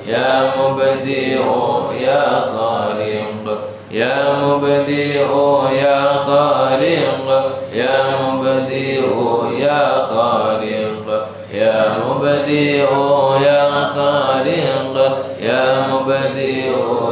ya Mubdi'u ya Khaliq, ya Mubdi'u ya Khaliq, ya Mubdi'u ya Khaliq, ya Mubdi'u ya Khaliq, ya Mubdi'u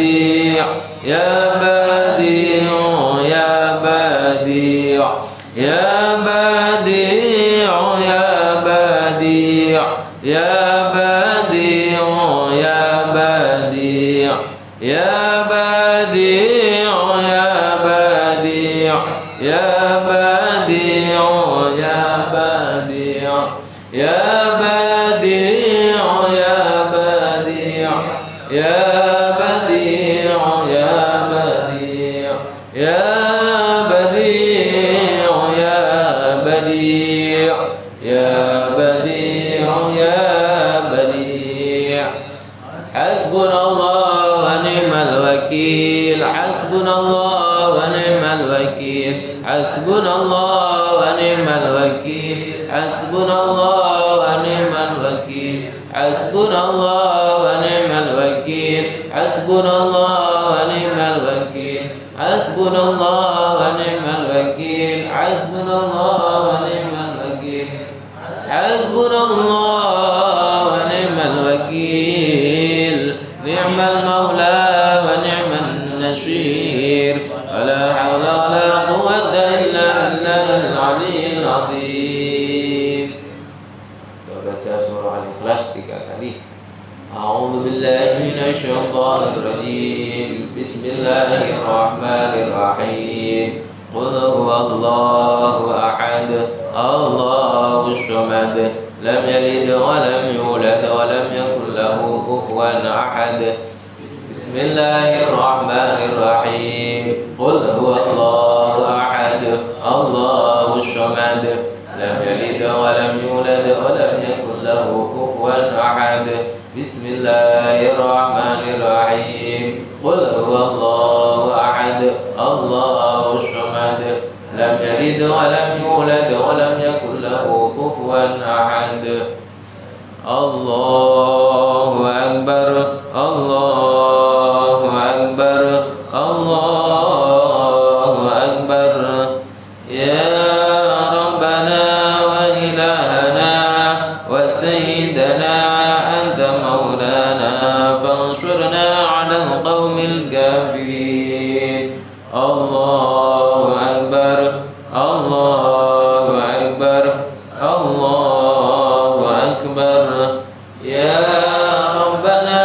بديع يا بديع يا بديع يا بديع يا بديع يا بديع يا بديع يا بديع يا بديع يا بديع يا بديع يا بديع يا بديع حسبنا الله ونعم الوكيل حسبنا الله ونعم الوكيل حسبنا الله ونعم الوكيل حسبنا الله ونعم الوكيل حسبنا الله ونعم الوكيل حسبنا الله ونعم الوكيل حسبنا الله ونعم الوكيل حسبنا الله ونعم الوكيل حسبنا الله ونعم الوكيل نعم المولى ونعم النصير ولا حول ولا قوة إلا بالله العلي العظيم. Baca surah Al-Ikhlas 3 kali. A'udzu billahi minasyaitonir rajim. Bismillahirrahmanirrahim. Qul huwallahu ahad. Allahus samad. Lam yalid wa lam yulad wa lam yakul lahu kufuwan ahad. Bismillahirrahmanirrahim. Qul huwallahu ahad. Allahus samad. Lam yalid wa lam yulad wa lam yakul lahu kufuwan ahad. Bismillahirrahmanirrahim. Qul huwallahu ahad. Allahus samad. Lam yalid wa lam yulad wa lam yakul lahu kufuwan ahad. Allahu akbar. Allahu akbar. Allahu akbar. Ya Rabbana wa ilahana wa sayyidana anta maulana fansurna 'alal qaumil kafirin. Allahu akbar. Allahu akbar. Allahu akbar. Ya Rabbana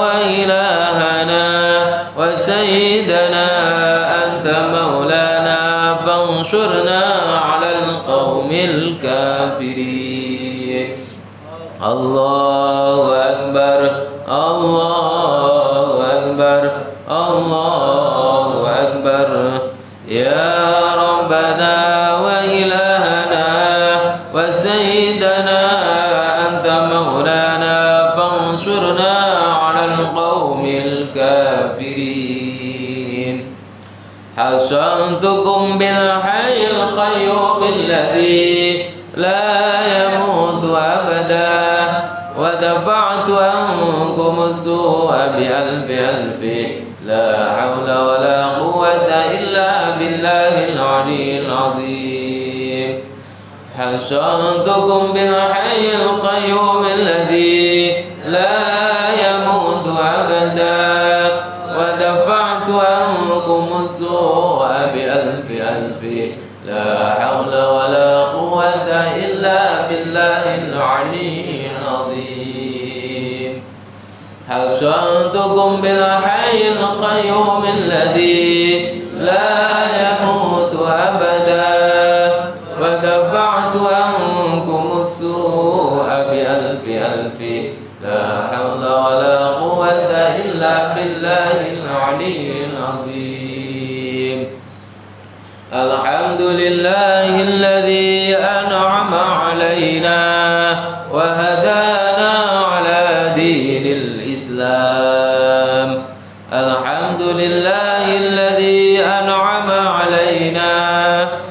wa ilahana wa sayyidana anta maulana fansurna 'alal qaumil kafirin. Allahu akbar. Allahu akbar. Allahu akbar. Ya Rabbana wa ilahana wa sayyidana anta maulana fansurna 'alal qaumil kafirin. Hasantukum bil hayyil qayyum alladhi la yamutu abada wa dafa'tu ankum as-su'a bi alfi la hawla wa la quwwata illa billahil 'aliyyil 'azim. Hasantukum bil hayyil qayyum alladhi la yamutu abada wa dafa'tu ankum as-su'a bi alfi la hawla wa la quwwata illa billahil 'aliyyil 'azim. Hasantukum bil hayyil qayyum alladhi la yamutu abada wa dafa'tu ankum as-su'a bi alfi la hawla wa la quwwata illa billahil 'aliyyil 'azim. Alhamdulillahilladzi an'ama 'alaina wa hadana 'ala dinil Islam. Alhamdulillahilladzi an'ama 'alaina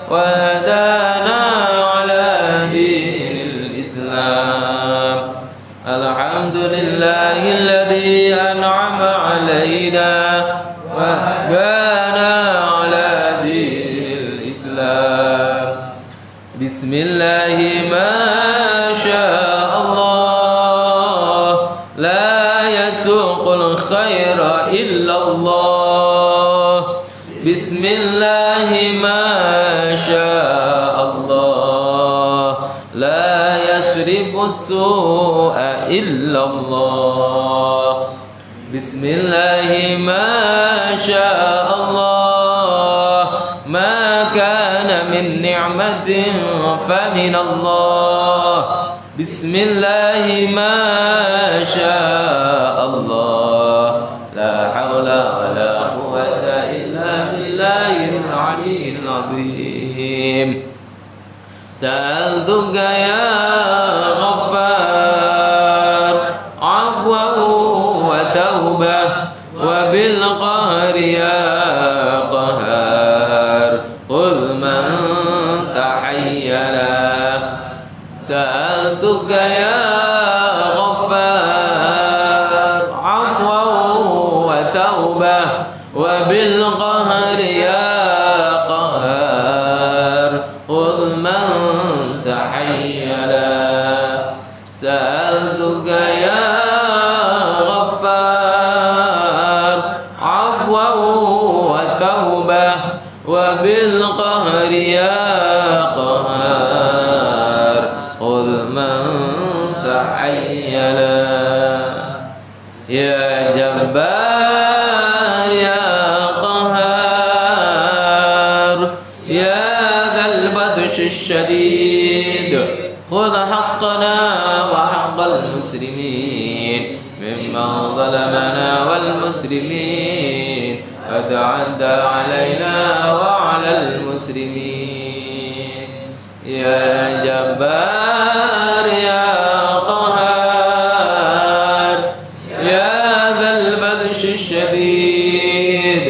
wa hadana 'ala dinil Islam. Alhamdulillahilladzi an'ama 'alaina wa hadana 'ala dinil Islam. Bismillahi ma syaa Allah la yasuqul khaira illa Allah. Bismillahi ma syaa Allah la yasrifu as-su'a illa Allah. بسم الله ما شاء الله ما كان من نعمة فمن الله بسم الله ما شاء الله لا حول ولا قوة إلا بالله العلي العظيم سألتك يا غفار عفوا وتوبة وبالقهر يا قهار خذ من تحيلا سألتك يا غفار عفوا وتوبة وبالقهر يا قهار خذ من تحيلا سألتك يا غفار عفوا وتوبة وبالقهر يا قهار خذ من تحيلا يا جبار يا قهار يا ذا البطش الشديد خذ حقنا وحق المسلمين ممن ظلمنا والمسلمين فتعدى علينا وعلى المسلمين يا جبار يا قهار يا ذا البطش الشديد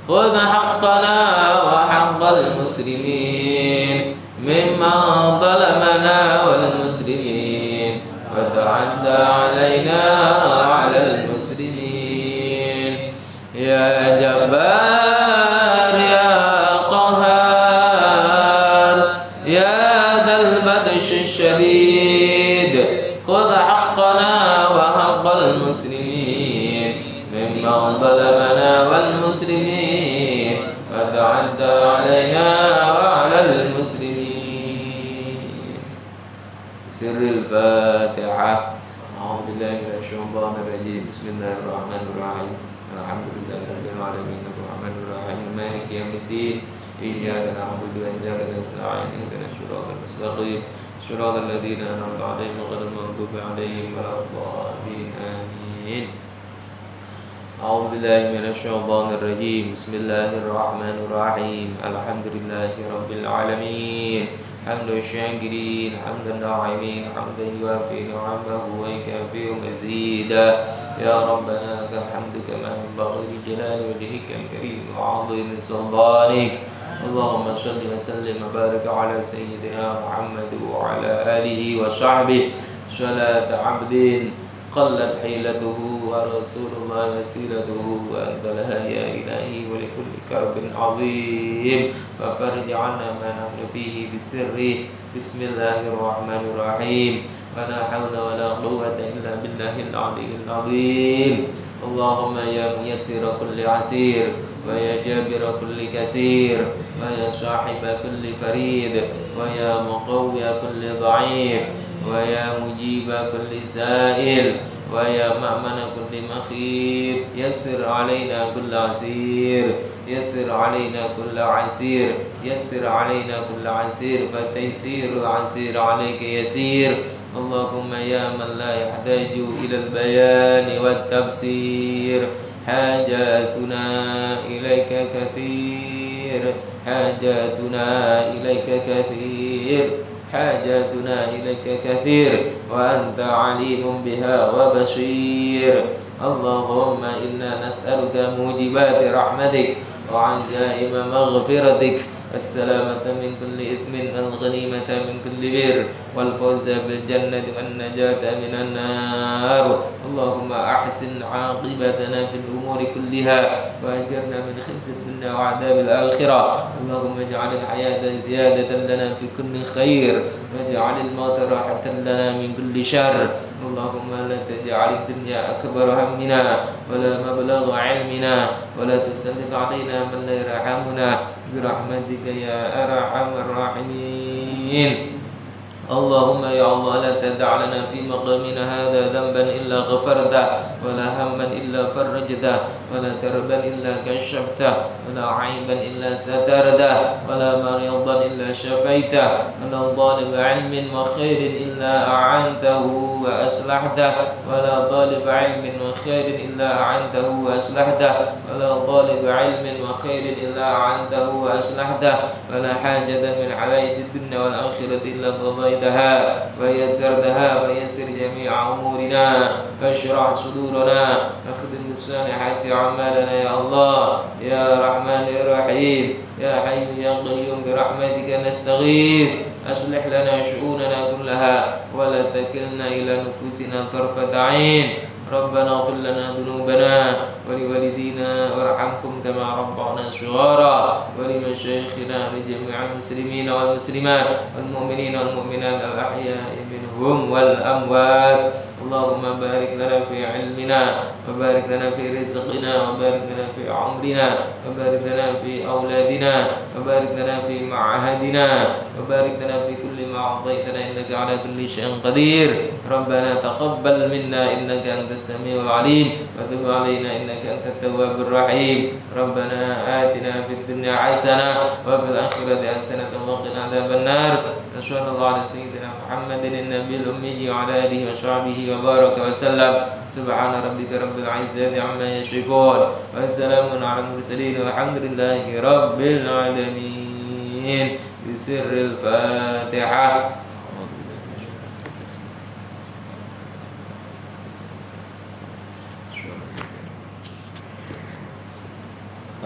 خذ حقنا وحق المسلمين ممن ظلمنا والمسلمين فتعدى علينا وعلى المسلمين يا جبار يا قهار يا ذا البطش الشديد خذ حقنا وحق المسلمين ممن ظلمنا والمسلمين فتعدى علينا وعلى المسلمين سر الفاتحة أعوذ بالله من الشيطان الرجيم بسم الله الرحمن الرحيم الحمد لله رب العالمين الرحمن الرحيم مالك يوم الدين إياك نعبد وإياك نستعين اهدنا الصراط المستقيم صراط الذين أنعمت عليهم غير المغضوب عليهم ولا الضالين آمين أعوذ بالله من الشيطان الرجيم بسم الله الرحمن الرحيم الحمد لله رب العالمين حمد الشاكرين حمد الناعمين حمدا يوافي نعمه ويكافئ مزيدا يا ربنا لك الحمد كما ينبغي لجلال وجهك الكريم وعظيم سلطانك اللهم صل وسلم وبارك على سيدنا محمد وعلى آله وصحبه صلاة عبد قلت حيلته ورسول الله وسيلته وأنت لها يا إلهي ولكل كرب عظيم ففرج عنا ما نحن فيه بسر بسم الله الرحمن الرحيم ولا حول ولا قوة إلا بالله العلي العظيم اللهم يا ميسر كل عسير ويا جابر كل كسير ويا صاحب كل فريد ويا مقوي كل ضعيف ويا مجيب كل سائل ويا مأمن كل مخيف يسر علينا كل عسير يسر علينا كل عسير يسر علينا كل عسير فتيسير العسير عليك يسير اللهم يا من لا يحتاج إلى البيان والتفسير حاجاتنا إليك كثير حاجاتنا إليك كثير حاجاتنا إليك كثير وأنت عليم بها وبصير اللهم إنا نسألك موجبات رحمتك وعزائم مغفرتك السلامة من كل إثم والغنيمة من كل بر والفوز بالجنة والنجاة من النار اللهم أحسن عاقبتنا في الأمور كلها وأجرنا من خزي الدنيا وعذاب الآخرة اللهم اجعل الحياة زيادة لنا في كل خير واجعل الموت راحة لنا من كل شر اللهم لا تجعل الدنيا أكبر همنا ولا مبلغ علمنا ولا تسلط علينا من لا يرحمنا برحمتك يا أرحم الراحمين اللهم يا الله لا تدع لنا في مقامنا هذا ذنبا إلا غفرته ولا هما إلا فرجته ولا كربا إلا كشفته ولا عيبا إلا سترته ولا مريضا إلا شفيته ولا طالب علم وخير إلا أعنته وأصلحته ولا طالب علم وخير إلا أعنته وأصلحته ولا طالب علم وخير إلا أعنته وأصلحته ولا حاجة من حوائج الدنيا والآخرة إلا قضيتها ويسرتها ويسر جميع أمورنا واشرح صدورنا واختم بالصالحات أعمالنا يا الله يا رحمن يا رحيم يا حي يا قيوم برحمتك نستغيث أصلح لنا شؤوننا كلها ولا تكلنا إلى نفوسنا طرفة عين ربنا اغفر لنا ذنوبنا ولوالدينا وارحمكم كما ربنا صغارا ولمشايخنا ولجميع المسلمين والمسلمات والمؤمنين والمؤمنات الأحياء منهم والأموات اللهم بارك لنا في علمنا وبارك لنا في رزقنا وبارك لنا في عمرنا وبارك لنا في أولادنا وبارك لنا في معهدنا وبارك لنا في كل ما أعطيتنا إنك على كل شيء قدير ربنا تقبل منا إنك أنت السميع العليم وتب علينا إنك أنت التواب الرحيم ربنا آتنا في الدنيا حسنة وفي الآخرة حسنة وقنا عذاب النار صلى الله على سيدنا محمد النبي الأمي وعلى آله وصحبه وبارك وسلم سبحان ربك رب العزة عما يصفون وسلام على المرسلين والحمد لله رب العالمين بسر الفاتحة.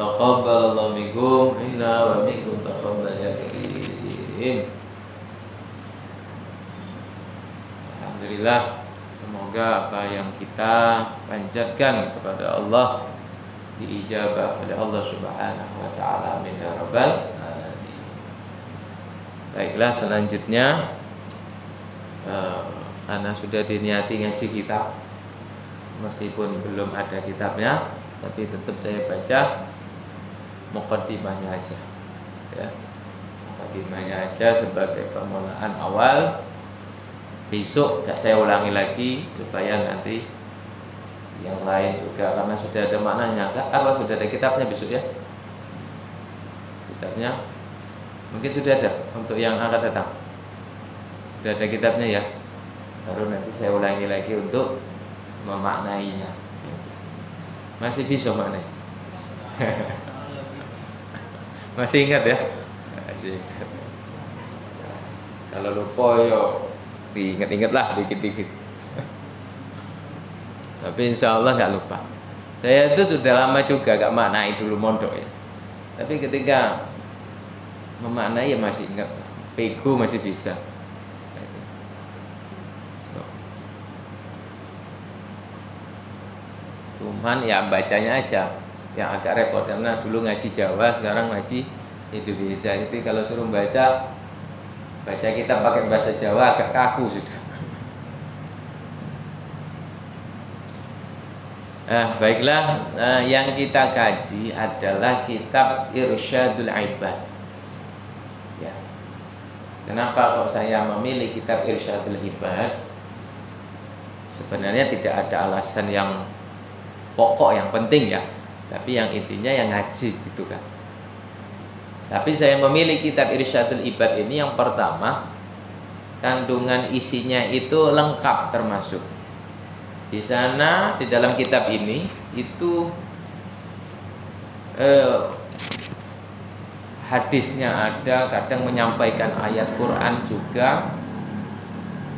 Taqabbalallahu minkum inna wa minkum taqabbal ya karim. Alhamdulillah, semoga apa yang kita panjatkan kepada Allah diijabah oleh Allah Subhanahu wa taala. Amin ya rabbal alamin. Baiklah, selanjutnya karena sudah diniati ngaji kitab, meskipun belum ada kitabnya, tapi tetap saya baca muqaddimahnya aja, ya. Muqaddimahnya aja sebagai permulaan awal. Besok gak saya ulangi lagi supaya nanti yang lain juga, karena sudah ada maknanya. Apa sudah ada kitabnya besok ya? Kitabnya mungkin sudah ada untuk yang akan datang. Sudah ada kitabnya ya. Baru nanti saya ulangi lagi untuk memaknainya. Masih bisa maknai? Masih ingat ya? Masih ingat. Kalau lupa yo diingat-ingat lah dikit-dikit. Tapi insya Allah nggak lupa. Saya itu sudah lama juga gak maknai dulu mondok ya. Tapi ketika memaknai ya masih ingat. Pego masih bisa. Cuman ya bacanya aja yang agak repot, karena dulu ngaji Jawa, sekarang ngaji Indonesia. Jadi kalau suruh baca kitab pakai bahasa Jawa agak kaku sudah. Baiklah, yang kita kaji adalah kitab Irsyadul Ibad. Ya. Kenapa kok saya memilih kitab Irsyadul Ibad? Sebenarnya tidak ada alasan yang pokok yang penting ya, tapi yang intinya yang ngaji gitu kan. Tapi saya memilih kitab Irsyadul Ibad ini, yang pertama kandungan isinya itu lengkap, termasuk di sana di dalam kitab ini itu hadisnya ada, kadang menyampaikan ayat Quran juga.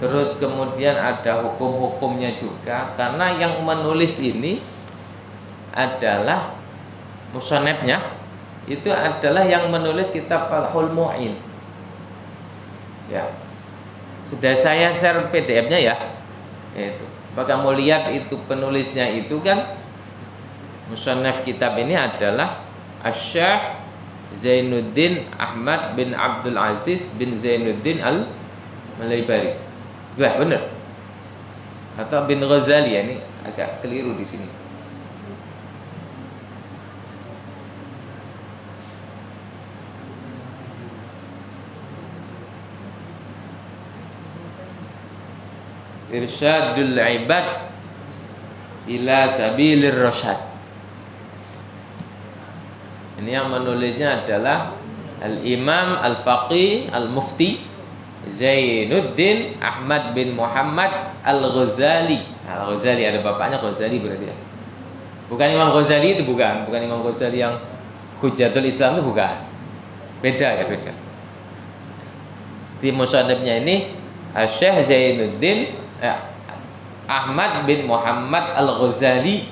Terus kemudian ada hukum-hukumnya juga, karena yang menulis ini adalah musannifnya, itu adalah yang menulis kitab Fathul Mu'in. Ya. Sudah saya share PDF-nya ya. Itu. Maka mau lihat itu penulisnya itu kan, musannif kitab ini adalah Asy-Syaikh Zainuddin Ahmad bin Abdul Aziz bin Zainuddin Al-Malaybari. Wah, benar. Atau bin Ghazali ya, ini agak keliru di sini. irsyadul ibad ila sabilir rasyad. Ini yang menulisnya adalah Al-Imam Al-Faqih Al-Mufti Zainuddin Ahmad bin Muhammad Al-Ghazali. Al-Ghazali ada bapaknya Ghazali berarti ya. Bukan Imam Ghazali itu, bukan Imam Ghazali yang Hujjatul Islam itu, bukan. Beda. Di musannifnya ini Syekh Zainuddin Ahmad bin Muhammad Al-Ghazali.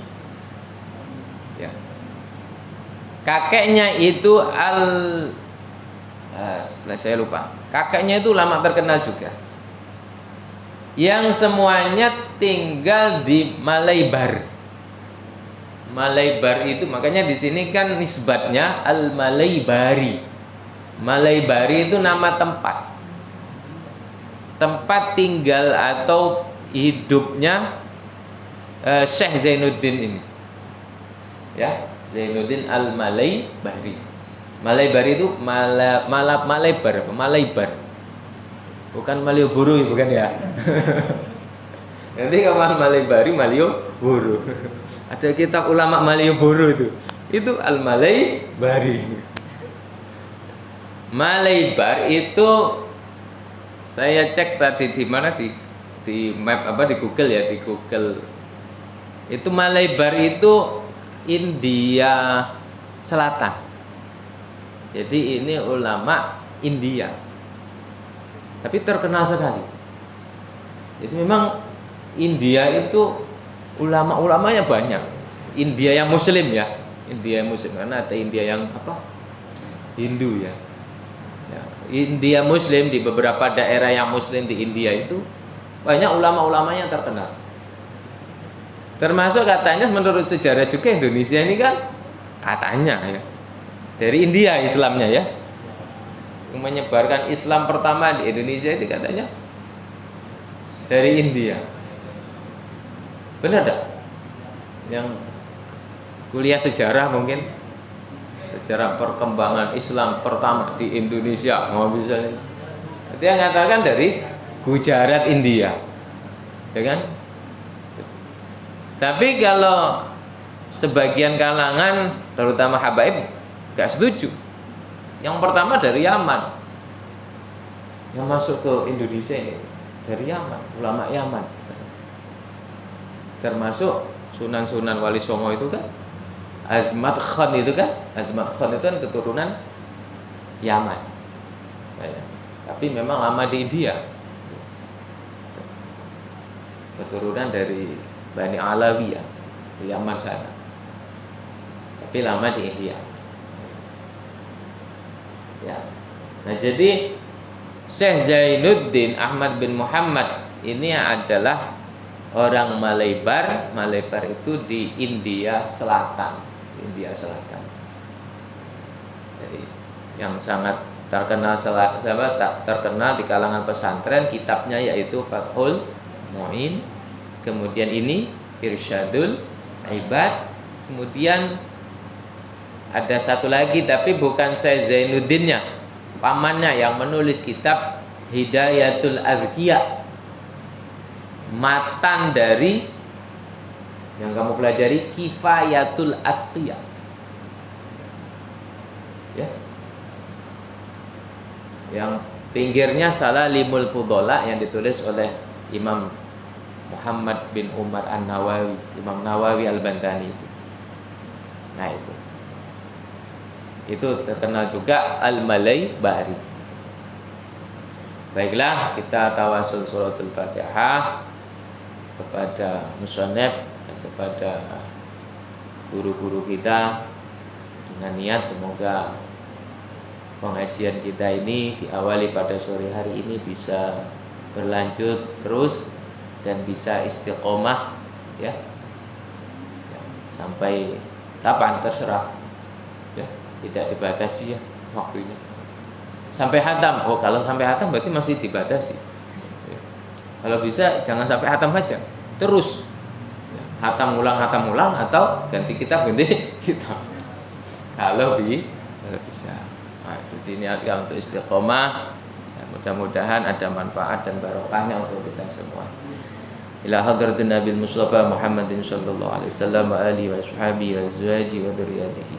Ya. Kakeknya itu saya lupa. Kakeknya itu ulama terkenal juga. Yang semuanya tinggal di Malaybar. Malaybar itu makanya di sini kan nisbatnya Al-Malaybari. Malaybari itu nama tempat. Tempat tinggal atau hidupnya Syekh Zainuddin ini. Ya, Zainuddin Al-Malaybari. Malaybari itu Malaybar. Bukan Malioboro, bukan ya. Nanti kalau Malaybari Malioboro. Ada kitab ulama Malioboro itu Al-Malaybari. Malaybar itu saya cek tadi di mana di map di Google ya, di Google. Itu Malaybar itu India Selatan. Jadi ini ulama India. Tapi terkenal sekali. Jadi memang India itu ulama-ulamanya banyak. India yang Muslim ya, India yang Muslim, karena ada India yang Hindu ya. India Muslim, di beberapa daerah yang Muslim di India itu banyak ulama-ulamanya terkenal. Termasuk katanya menurut sejarah juga Indonesia ini kan katanya ya dari India Islamnya ya. Yang menyebarkan Islam pertama di Indonesia itu katanya dari India. Benar tak? Yang kuliah sejarah mungkin sejarah perkembangan Islam pertama di Indonesia, misalnya dia mengatakan dari Gujarat, India, ya kan? Tapi kalau sebagian kalangan, terutama habaib, gak setuju. Yang pertama dari Yaman, yang masuk ke Indonesia ini dari Yaman, ulama Yaman. Termasuk Sunan Wali Songo itu kan, Azmat Khan itu kan, Azmat Khan itu kan keturunan Yaman. Ya. Tapi memang lama di India. Keturunan dari Bani Alawi ya, di Yaman sana. Tapi lama di India. Ya. Nah, jadi Syekh Zainuddin Ahmad bin Muhammad ini adalah orang Malaybar. Malaybar itu di India Selatan. Jadi yang sangat terkenal terkenal di kalangan pesantren, kitabnya yaitu Fathul Mu'in. Kemudian ini Irsyadul Ibad. Kemudian ada satu lagi tapi bukan Syekh Zainuddinnya, pamannya yang menulis kitab Hidayatul Azkiya. Matan dari yang kamu pelajari Kifayatul Azkiya. Ya. Yang pinggirnya Salalimul Fudhala yang ditulis oleh Imam Muhammad bin Umar An-Nawawi, Imam Nawawi Al-Bantani itu. Nah itu terkenal juga Al-Malaybari. Baiklah, kita tawasul suratul Fatihah kepada musannif dan kepada guru-guru kita dengan niat semoga pengajian kita ini diawali pada sore hari ini bisa berlanjut terus dan bisa istiqomah ya, sampai kapan terserah ya, tidak dibatasi ya waktunya sampai hatam. Oh, kalau sampai hatam berarti masih dibatasi. Kalau bisa jangan sampai hatam aja, terus hatam ulang atau ganti kitab. Kalau bisa. Nah, itu diniatkan untuk istiqomah. Ya, mudah-mudahan ada manfaat dan barokahnya untuk kita semua. ila hadratin Nabi Mustafa Muhammadin sallallahu alaihi wasallam wa alihi wa ashabihi wa azwajihi wa dzurriyyatihi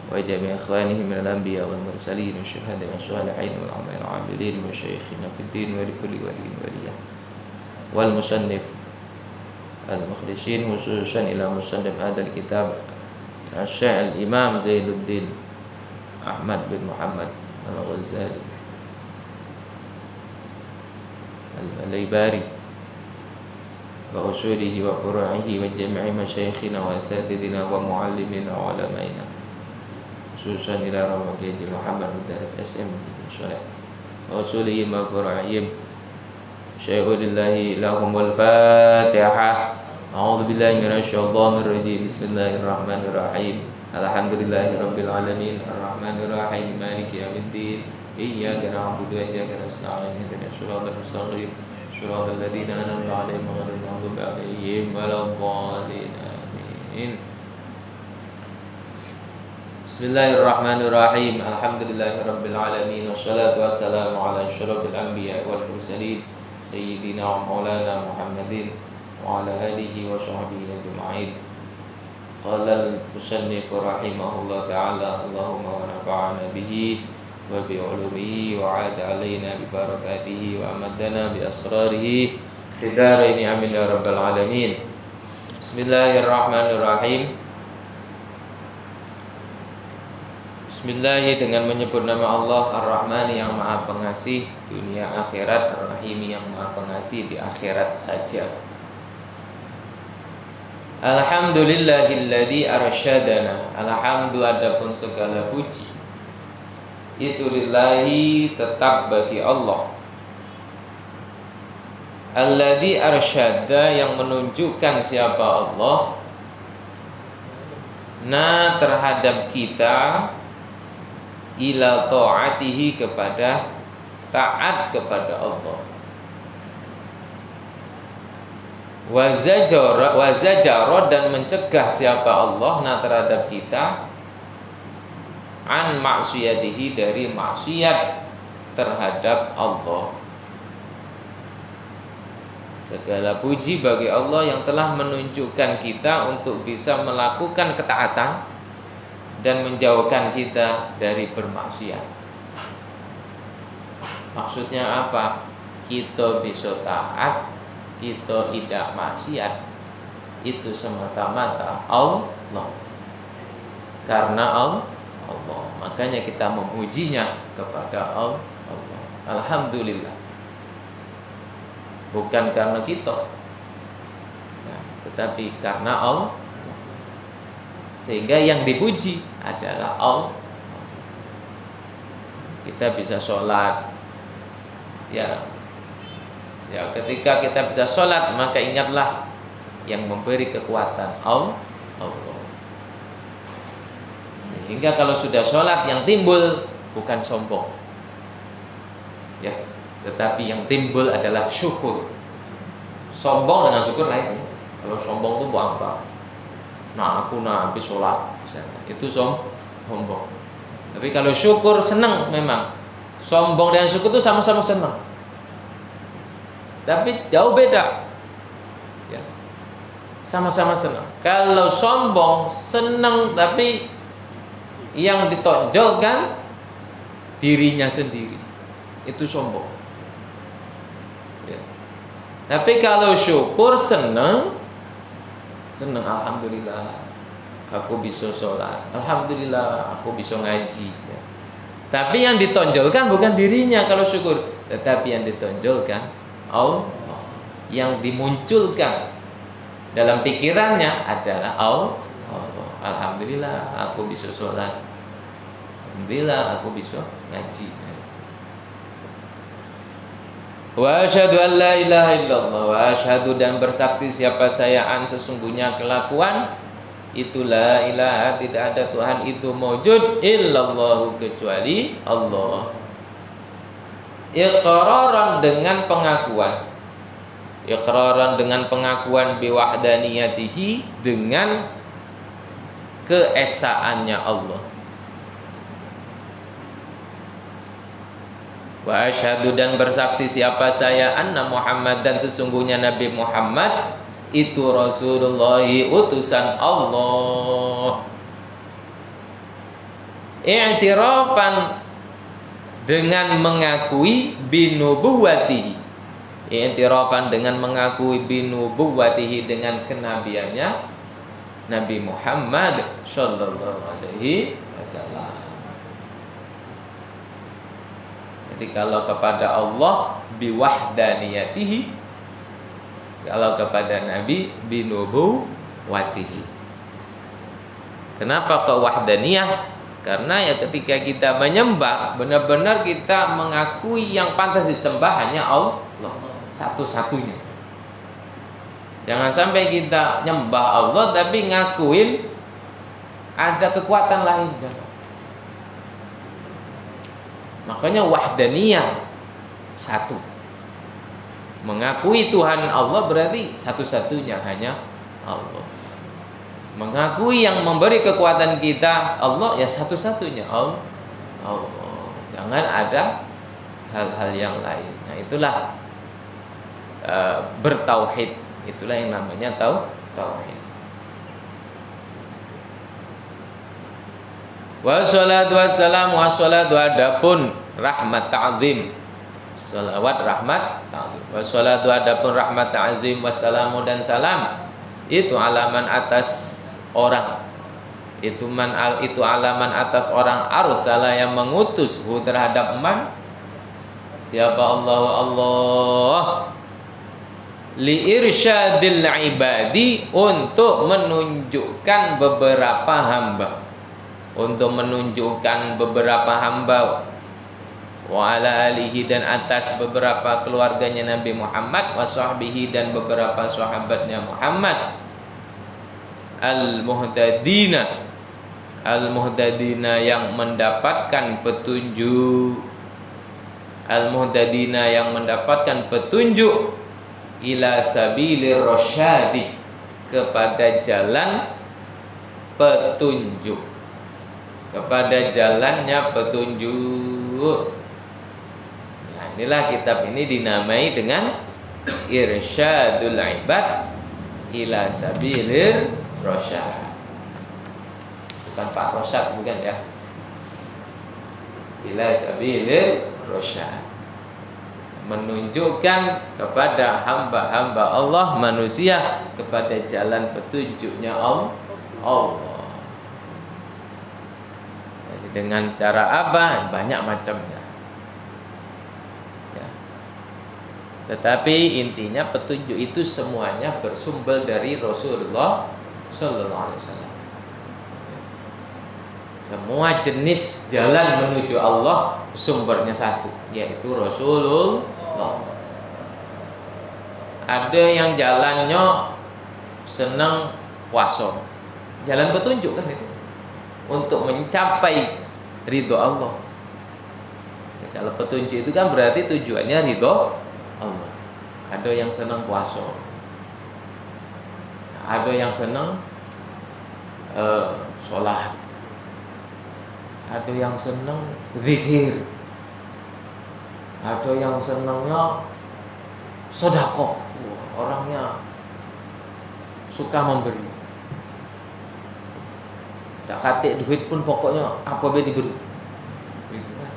wa jami' ikhwanihi min al-anbiya wal mursalin wa syuhada wa shalihin wal amilin wa syaikhina fid din wa likulli waliyin waliyah wal musannif al-mukhlisin khususan ila musannif hadzal kitab Asy-Syaikh al-Imam Zainuddin Ahmad bin Muhammad Al-Ghazali Al-Laibari wa usulihi wa furu'ihi wa jami'i masyayikhina wa asatidina wa muallimina wa ulamaina khususan ila Ramaqi Muhammad Mudarris SM Syalih wa usulihi wa furu'ihim syai'ulillahi lahumul Fatihah. A'udzu billahi minasy syaithanir rajim. Bismillahirrahmanirrahim. Alhamdulillahirabbil alamin arrahmanir rahim maliki yaumiddin iyyaka na'budu wa iyyaka nasta'in ihdinas siratal mustaqim siratal ladzina an'amta 'alaihim ghairil maghdubi 'alaihim waladdallin amin. Bismillahirrahmanirrahim. Alhamdulillahirabbil alamin wassalatu wassalamu ala asyrafil anbiya'i wal mursalin sayyidina wa maulana Muhammadin wa ala alihi wa sahbihi ajma'in. Qala al-musannif rahimahullah ta'ala Allahumma wa nafa'ana bihi wa bi 'ulumihi wa 'ada 'alaina bi barakatihi wa amadana bi asrarihi fid dharain amin ya rabbal alamin. Bismillahirrahmanirrahim. Bismillah, dengan menyebut nama Allah Ar-Rahman yang Maha Pengasih dunia akhirat, Ar-Rahim yang Maha Pengasih di akhirat saja. Alhamdulillahilladzi arsyadana. Alhamdulillah, adapun segala puji itu lillahi, tetap bagi Allah. Alladzi arsyada, yang menunjukkan siapa Allah na terhadap kita ila ta'atihi, kepada taat kepada Allah. Wa zajara, dan mencegah siapa Allah na terhadap kita an maksiyatihi, dari maksiat terhadap Allah. Segala puji bagi Allah yang telah menunjukkan kita untuk bisa melakukan ketaatan dan menjauhkan kita dari bermaksiat. Maksudnya apa? Kita bisa taat, kita tidak maksiat, itu semata-mata Allah. Karena Allah, makanya kita memujinya kepada Allah. Alhamdulillah. Bukan karena kita, tetapi karena Allah. Sehingga yang dipuji adalah Allah. Kita bisa sholat, ya, ketika kita bisa sholat, maka ingatlah yang memberi kekuatan Allah. Sehingga kalau sudah sholat, yang timbul bukan sombong, ya, tetapi yang timbul adalah syukur. Sombong dengan syukur lain. Kalau sombong itu apa? Nah, aku habis sholat, itu sombong. Tapi kalau syukur, senang memang. Sombong dan syukur itu sama-sama senang, tapi jauh beda, ya. Sama-sama senang. Kalau sombong, senang, tapi yang ditonjolkan dirinya sendiri, itu sombong, ya. Tapi kalau syukur, senang, alhamdulillah aku bisa sholat, alhamdulillah aku bisa ngaji, ya. Tapi yang ditonjolkan bukan dirinya kalau syukur, tetapi yang ditonjolkan Allah. Yang dimunculkan dalam pikirannya adalah Allah. Alhamdulillah aku bisa sholat, alhamdulillah aku bisa ngaji. Wa asyhadu an la ilaha illallah, wa asyhadu, dan bersaksi siapa saya sesungguhnya kelakuan itu la ilaha, tidak ada Tuhan itu mawjud illallah, kecuali Allah. Iqraran, dengan pengakuan, biwahdaniyatihi, dengan keesaannya Allah. Wa asyhadu dan bersaksi siapa saya anna Muhammad dan sesungguhnya Nabi Muhammad itu Rasulullah utusan Allah. I'tirafan dengan mengakui binubuwatihi. I'tirafan dengan mengakui binubuwatihi dengan kenabiannya Nabi Muhammad sallallahu alaihi wasallam. Jadi kalau kepada Allah biwahdaniyatihi, kalau kepada Nabi binubuwatihi. Kenapa kok wahdaniyah? Karena ya ketika kita menyembah, benar-benar kita mengakui yang pantas disembah hanya Allah satu-satunya. Jangan sampai kita nyembah Allah tapi ngakuin ada kekuatan lain. Makanya wahdaniyah satu. Mengakui Tuhan Allah berarti satu-satunya hanya Allah. Mengakui yang memberi kekuatan kita Allah ya satu-satunya Allah. Jangan ada hal-hal yang lain. Nah itulah bertauhid. Itulah yang namanya tauhid. Wassalatu wassalamu wassalatu adapun rahmat ta'zim. Salawat rahmat ta'zim. Wassalatu adapun rahmat ta'zim wassalamu dan salam itu alaman atas orang, itu alaman atas orang arsala yang mengutus terhadap man siapa Allah li irsyadil ibadi untuk menunjukkan beberapa hamba, wa ala alihi dan atas beberapa keluarganya Nabi Muhammad, wa sahbihi dan beberapa sahabatnya Muhammad, al-muhtadina yang mendapatkan petunjuk, ila sabilir rasyadi kepada jalan petunjuk, kepada jalannya petunjuk. Nah, inilah kitab ini dinamai dengan Irsyadul Ibad ila sabilir rasyad. Bukan Pak Rosyad, bukan ya. Ila sabilir rasyad, menunjukkan kepada hamba-hamba Allah manusia kepada jalan petunjuknya Allah. Jadi dengan cara apa? Banyak macamnya. Ya. Tetapi intinya petunjuk itu semuanya bersumber dari Rasulullah Sallallahu Alaihi Wasallam. Semua jenis jalan menuju Allah sumbernya satu, yaitu Rasulullah. Ada yang jalannya senang puasa, jalan petunjuk kan itu, untuk mencapai ridho Allah. Ya, kalau petunjuk itu kan berarti tujuannya ridho Allah. Ada yang senang puasa, ada yang senang sholat, ada yang senang zikir, ada yang senangnya sedekah. Orangnya suka memberi, tak katik duit pun pokoknya apa boleh diberi, gitu kan?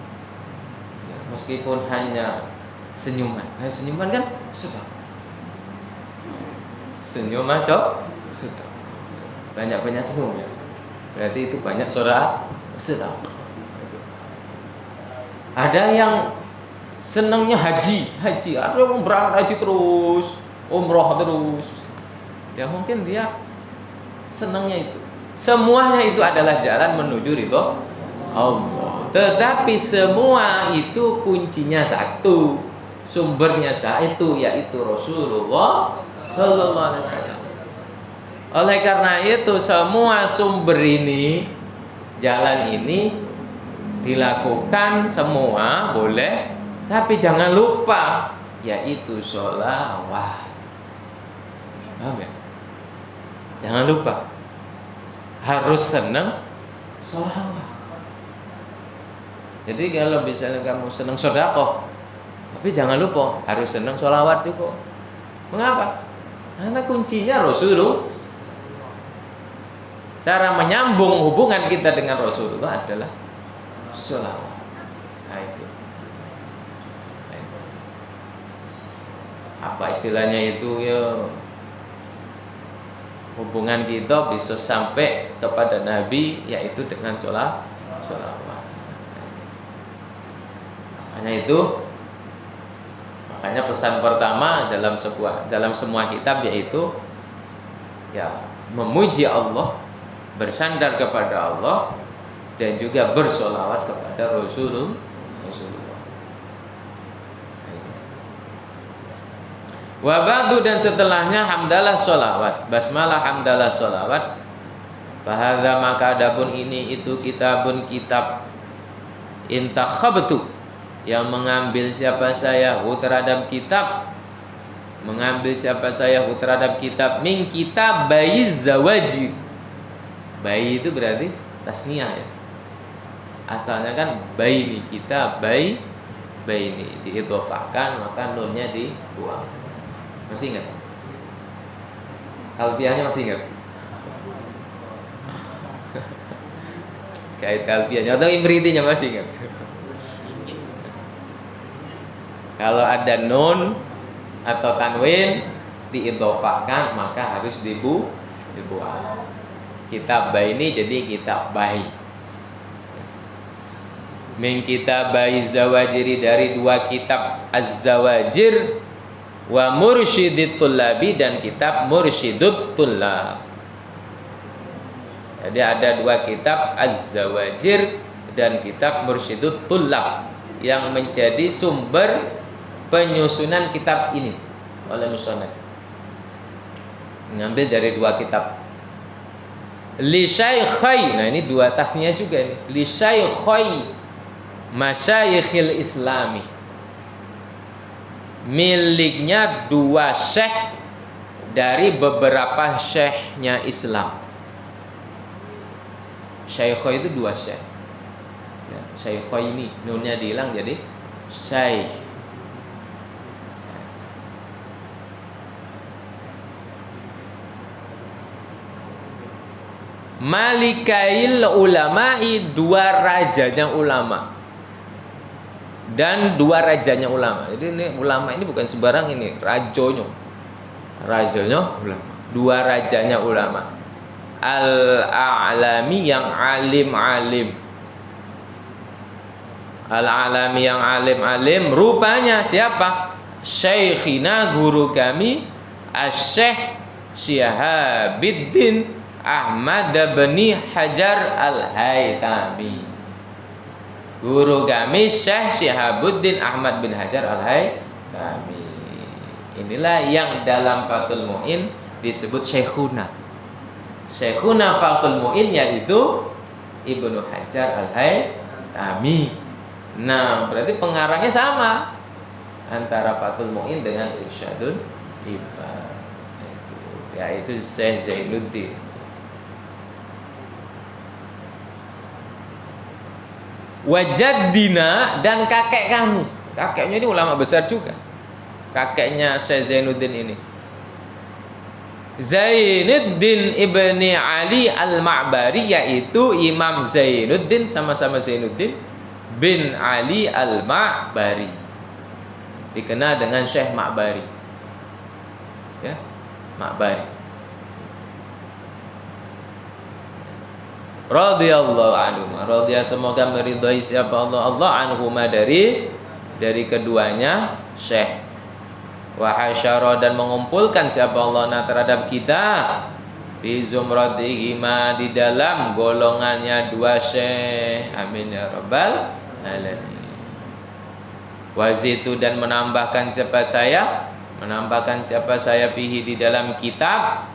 Ya, meskipun hanya senyuman, senyuman kan sudah, senyuman sudah, banyak senyum ya, berarti itu banyak sedekah. Ada yang senangnya haji, ada yang berangkat haji terus, umroh terus. Ya mungkin dia senangnya itu. Semuanya itu adalah jalan menuju ridho Allah. Tetapi semua itu kuncinya satu, sumbernya satu, yaitu Rasulullah Sallallahu Alaihi Wasallam. Oleh karena itu semua sumber ini, jalan ini dilakukan semua boleh, tapi jangan lupa yaitu sholawat. Paham ya? Jangan lupa harus senang sholawat. Jadi kalau misalnya kamu senang sedekah, tapi jangan lupa harus senang sholawat juga. Mengapa? Karena kuncinya Rasulullah. Cara menyambung hubungan kita dengan Rasulullah adalah sholawat. Nah, itu. Apa istilahnya itu ya? Hubungan kita bisa sampai kepada Nabi yaitu dengan sholawat. Makanya pesan pertama dalam semua kitab yaitu ya memuji Allah, bersandar kepada Allah dan juga bersolawat kepada Rasulullah. Wa ba'du, dan setelahnya hamdalah sholawat, basmalah hamdalah sholawat. Bahadza, maka adapun ini itu kitab intakhabtu, yang mengambil siapa saya terhadap kitab, min kitab bayiz zawajir. Bayi itu berarti tasniyah ya. Asalnya kan bayi, kita bayi ini diidhofahkan, maka nunnya dibuang. Masih ingat? Alfiahnya masih ingat? Kait alfiahnya atau imritinya masih ingat? Kalau ada nun atau tanwin diidhofahkan, maka harus dibuang. Kitab bayi ini jadi kitab bayi. Min kitab bayi zawajiri, dari dua kitab az-zawajir, wa mursyidit tullabi, dan kitab mursyidut tullab. Jadi ada dua kitab az-zawajir dan kitab mursyidut tullab yang menjadi sumber penyusunan kitab ini oleh musannaf. Mengambil dari dua kitab. Li syaikhai, nah ini dua tasnya juga ini. Li syaikhai masyayikhil islami, miliknya dua syekh dari beberapa syekhnya Islam. Syaikhai itu dua syekh ya, syaikhai ini nunnya dihilang jadi syekh. Malikail ulama'i, dua rajanya ulama, dan dua rajanya ulama. Jadi ini ulama ini bukan sembarang, ini rajanya ulama, dua rajanya ulama. Al-a'lami, yang alim-alim, al-alami yang alim-alim, rupanya siapa? Syekhina, guru kami, Asy-Syaikh Syihabuddin Ahmad bin Hajar Al-Haytami. Guru kami Syekh Syihabuddin Ahmad bin Hajar Al-Haytami. Inilah yang dalam Fathul Mu'in disebut Syekhuna. Syekhuna Fathul Mu'in yaitu Ibnu Hajar Al-Haytami. Nah, berarti pengarangnya sama antara Fathul Mu'in dengan Irsyadul Ibad, yaitu Syekh Zainuddin. Wajaddina, dan kakek kami. Kakeknya ini ulama besar juga. Kakeknya Syekh Zainuddin ini, Zainuddin ibni Ali al-Ma'bari, yaitu Imam Zainuddin, sama-sama Zainuddin bin Ali al-Ma'bari, dikenal dengan Syekh Ma'bari ya, Ma'bari radhiyallahu anhu. Radhiya, semoga meridhai siapa Allah anhuma, dari keduanya Syekh. Wa hasyara, dan mengumpulkan siapa Allah terhadap kita, fi zumratihima, di dalam golongannya dua Syekh. Amin ya rabbal alamin. Wazitu, dan menambahkan siapa saya fihi, di dalam kitab,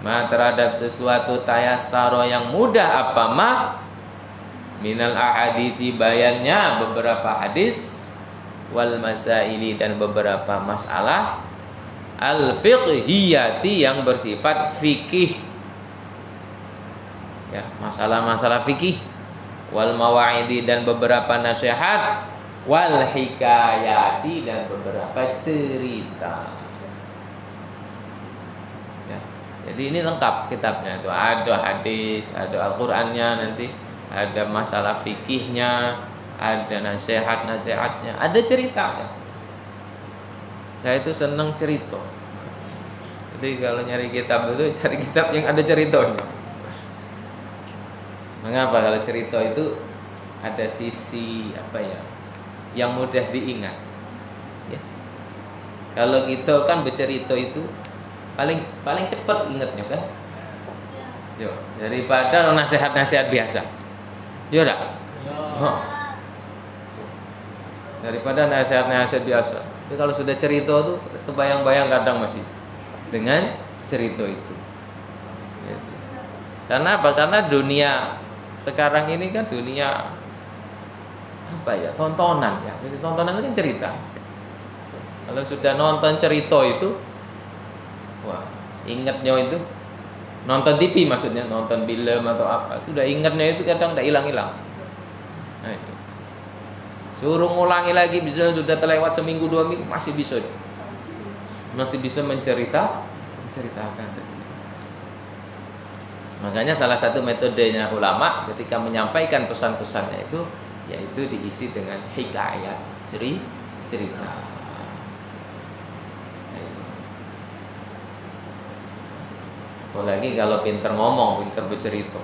terhadap sesuatu tayassaro, yang mudah, apa minal ahadithi, bayannya beberapa hadis, wal masaili, dan beberapa masalah, al fiqhiyati, yang bersifat fikih ya, masalah-masalah fikih wal mawa'idi dan beberapa nasihat, wal hikayati dan beberapa cerita. Ya. Jadi ini lengkap kitabnya itu. Ada hadis, ada Al-Qur'annya nanti, ada masalah fikihnya, ada nasihat-nasihatnya, ada ceritanya. Saya itu senang cerita. Jadi kalau nyari kitab itu cari kitab yang ada ceritanya. Mengapa? Kalau cerita itu ada sisi apa ya, yang mudah diingat. Ya. Kalau kita kan bercerita itu paling cepat ingatnya kan. Yo, daripada nasihat-nasihat biasa. Yo dah. Oh. Daripada nasihat-nasihat biasa. Tapi kalau sudah cerita tuh kebayang-bayang kadang masih dengan cerita itu. Gitu. Karena apa? Karena dunia sekarang ini kan dunia apa ya? Tontonan ya. Jadi tontonan itu kan cerita. Kalau sudah nonton cerita itu, wah, ingatnya itu nonton TV maksudnya, nonton film atau apa. Sudah ingatnya itu kadang tidak hilang-hilang. Nah, itu. Suruh ngulangi lagi bisa sudah terlewat seminggu 2 minggu masih bisa menceritakan. Makanya salah satu metodenya ulama ketika menyampaikan pesan-pesannya itu yaitu diisi dengan hikayat, cerita. Apalagi kalau pinter ngomong, pinter bercerita.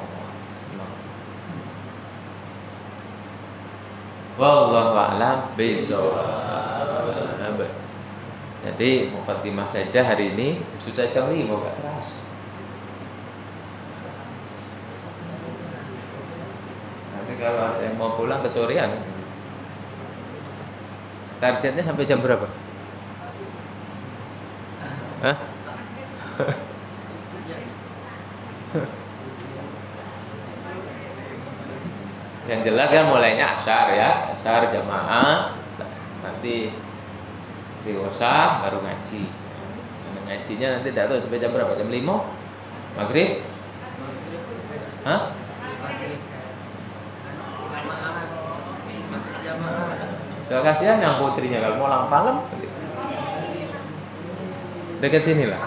Wallahu a'lam bishawab. Jadi mukadimah saja hari ini sudah jam 5 enggak terasa. Nanti kalau ada yang mau pulang kesorean. Targetnya sampai jam berapa? Hah? Yang jelas kan mulainya asar ya, asar jamaah, nanti siwasa baru ngaji. Nah, ngajinya nanti tidak tahu sampai jam berapa, jam 5 maghrib? Hah? Gak kasihan yang putrinya kalau mau ulang malam dekat sini lah.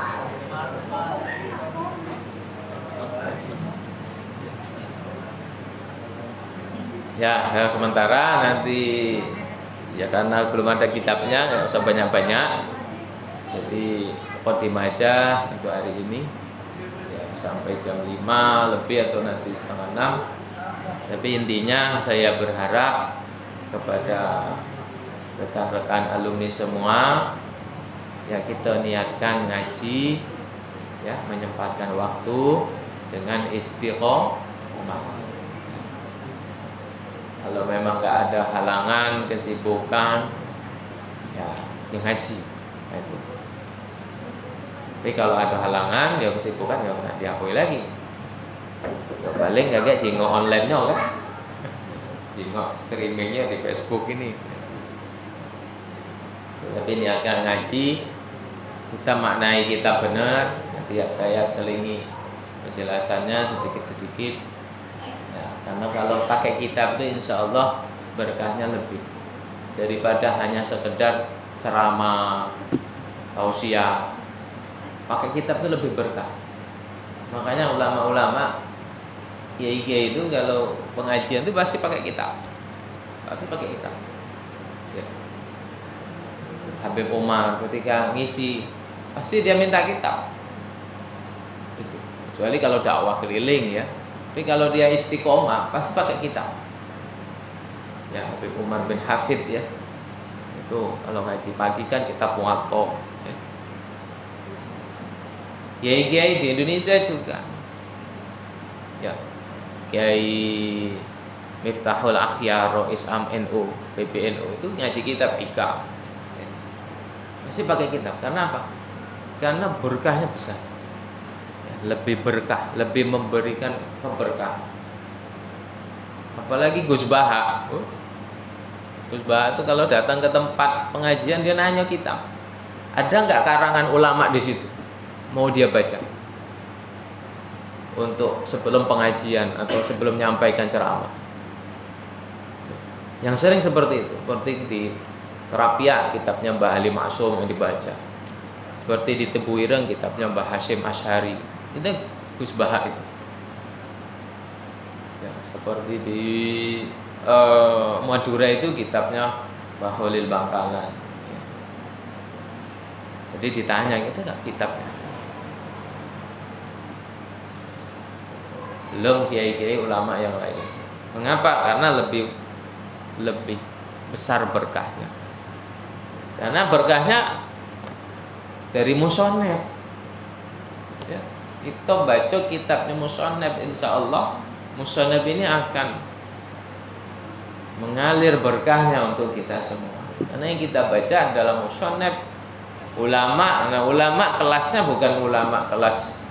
Ya, sementara nanti ya karena belum ada kitabnya nggak usah banyak-banyak. Jadi khotimah aja untuk hari ini ya, sampai jam 5 lebih atau nanti setengah 6. Tapi intinya saya berharap kepada rekan-rekan alumni semua ya kita niatkan ngaji ya, menyempatkan waktu dengan istiqomah. Kalau memang nggak ada halangan, kesibukan, ya ngaji. Nah, itu. Tapi kalau ada halangan, ya kesibukan, ya nggak diakui lagi. Ya, paling nggak jengok online-nya kan, jengok streamingnya di Facebook ini. Tapi niatkan ngaji, kita maknai kita benar. Nanti ya saya selingi penjelasannya sedikit-sedikit. Karena kalau pakai kitab itu insya Allah berkahnya lebih daripada hanya sekedar ceramah, tausiah. Pakai kitab itu lebih berkah. Makanya ulama-ulama, kiai-kiai itu kalau pengajian itu pasti pakai kitab. Pakai kitab. Ya. Habib Umar ketika ngisi pasti dia minta kitab. Itu. Kecuali kalau dakwah keliling ya. Tapi kalau dia istiqomah pasti pakai kitab. Ya, Habib Umar bin Hafid ya. Itu kalau ngaji pagi kan kitab Muwatta. Ya. Kiai-kiai di Indonesia juga. Ya. Kiai Miftahul Akhyar Isam NU, PBNU itu ngaji kitab Ika. Ya. Pasti pakai kitab. Karena apa? Karena berkahnya besar. Lebih berkah, lebih memberikan keberkahan. Apalagi Gus Baha. Gus Baha itu kalau datang ke tempat pengajian dia nanya kitab. Ada nggak karangan ulama di situ? Mau dia baca untuk sebelum pengajian atau sebelum menyampaikan ceramah. Yang sering seperti itu, seperti di Terapia kitabnya Mbah Halim Maksum yang dibaca, seperti di Tebu Ireng kitabnya Mbah Hashim Asy'ari, itu Gus Baha itu ya, seperti di Madura itu kitabnya Mbah Holil Bangkalan ya. Jadi ditanya itu enggak kitabnya, belum kiai-kiai ulama yang lain. Mengapa? Karena lebih besar berkahnya. Karena berkahnya dari musonef. Ya, kita baca kitabnya musonef, insya Allah musonef ini akan mengalir berkahnya untuk kita semua. Karena yang kita baca adalah musonef ulama. Nah, ulama kelasnya bukan ulama kelas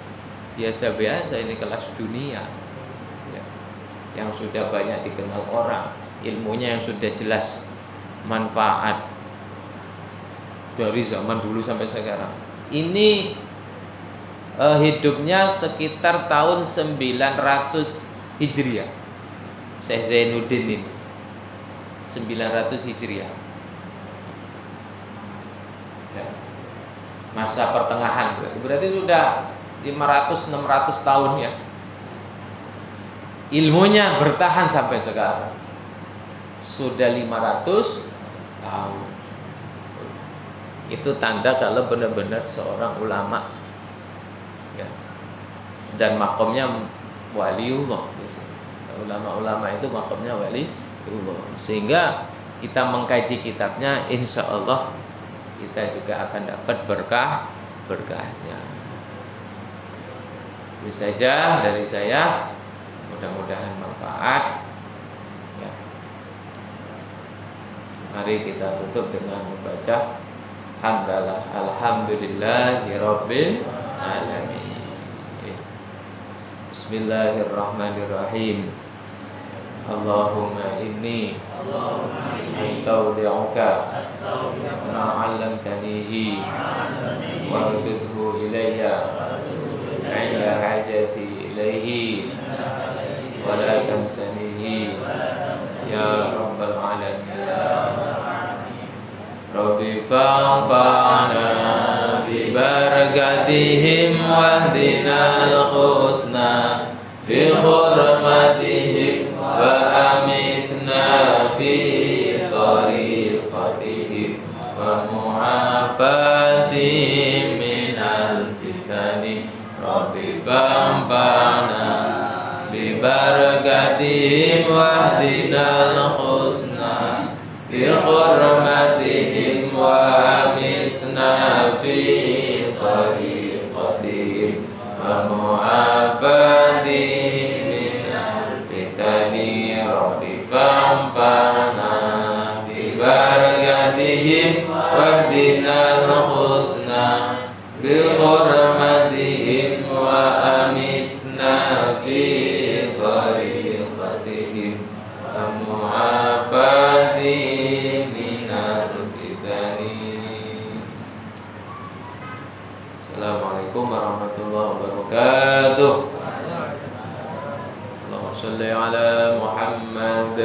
biasa-biasa, ini kelas dunia ya, yang sudah banyak dikenal orang, ilmunya yang sudah jelas manfaat dari zaman dulu sampai sekarang. Ini hidupnya sekitar tahun 900 Hijriah. Syekh Zainuddin ini 900 Hijriah ya, masa pertengahan, berarti sudah 500-600 tahun ya. Ilmunya bertahan sampai sekarang. Sudah 500 tahun. Itu tanda kalau benar-benar seorang ulama ya. Dan makomnya waliullah. Ulama-ulama itu makomnya waliullah. Sehingga kita mengkaji kitabnya, insya Allah kita juga akan dapat berkahnya. Itu saja dari saya. Mudah-mudahan manfaat. Ya. Mari kita tutup dengan membaca hamdalah alhamdulillahirabbil alamin. Bismillahirrahmanirrahim. Allahumma inni astaudi'uka ma 'allamtanihi wa ridhu ilayya 'inda hajati ilayhi wa la tansanihi ya rabbal alamin. Rabbi fa'fa'na bi barakatihim wahdinal husna bi hurmatihim wa amitna fi tariqatihim wa mu'afatihim minal fitani. Rabbi fa'fa'na bi barakatihim wahdinal husna bi hurmatihim wa amitna fi tariqatihim wa mu'afatihim minal fitani. Rabbi fa'fa'na bi barakatihim wahdinal husna bi hurmatihim wa amitna fi tariqatihim wa mu'afatihim minal fitani. Assalamualaikum warahmatullahi wabarakatuh. Allahumma shalli ala Muhammad.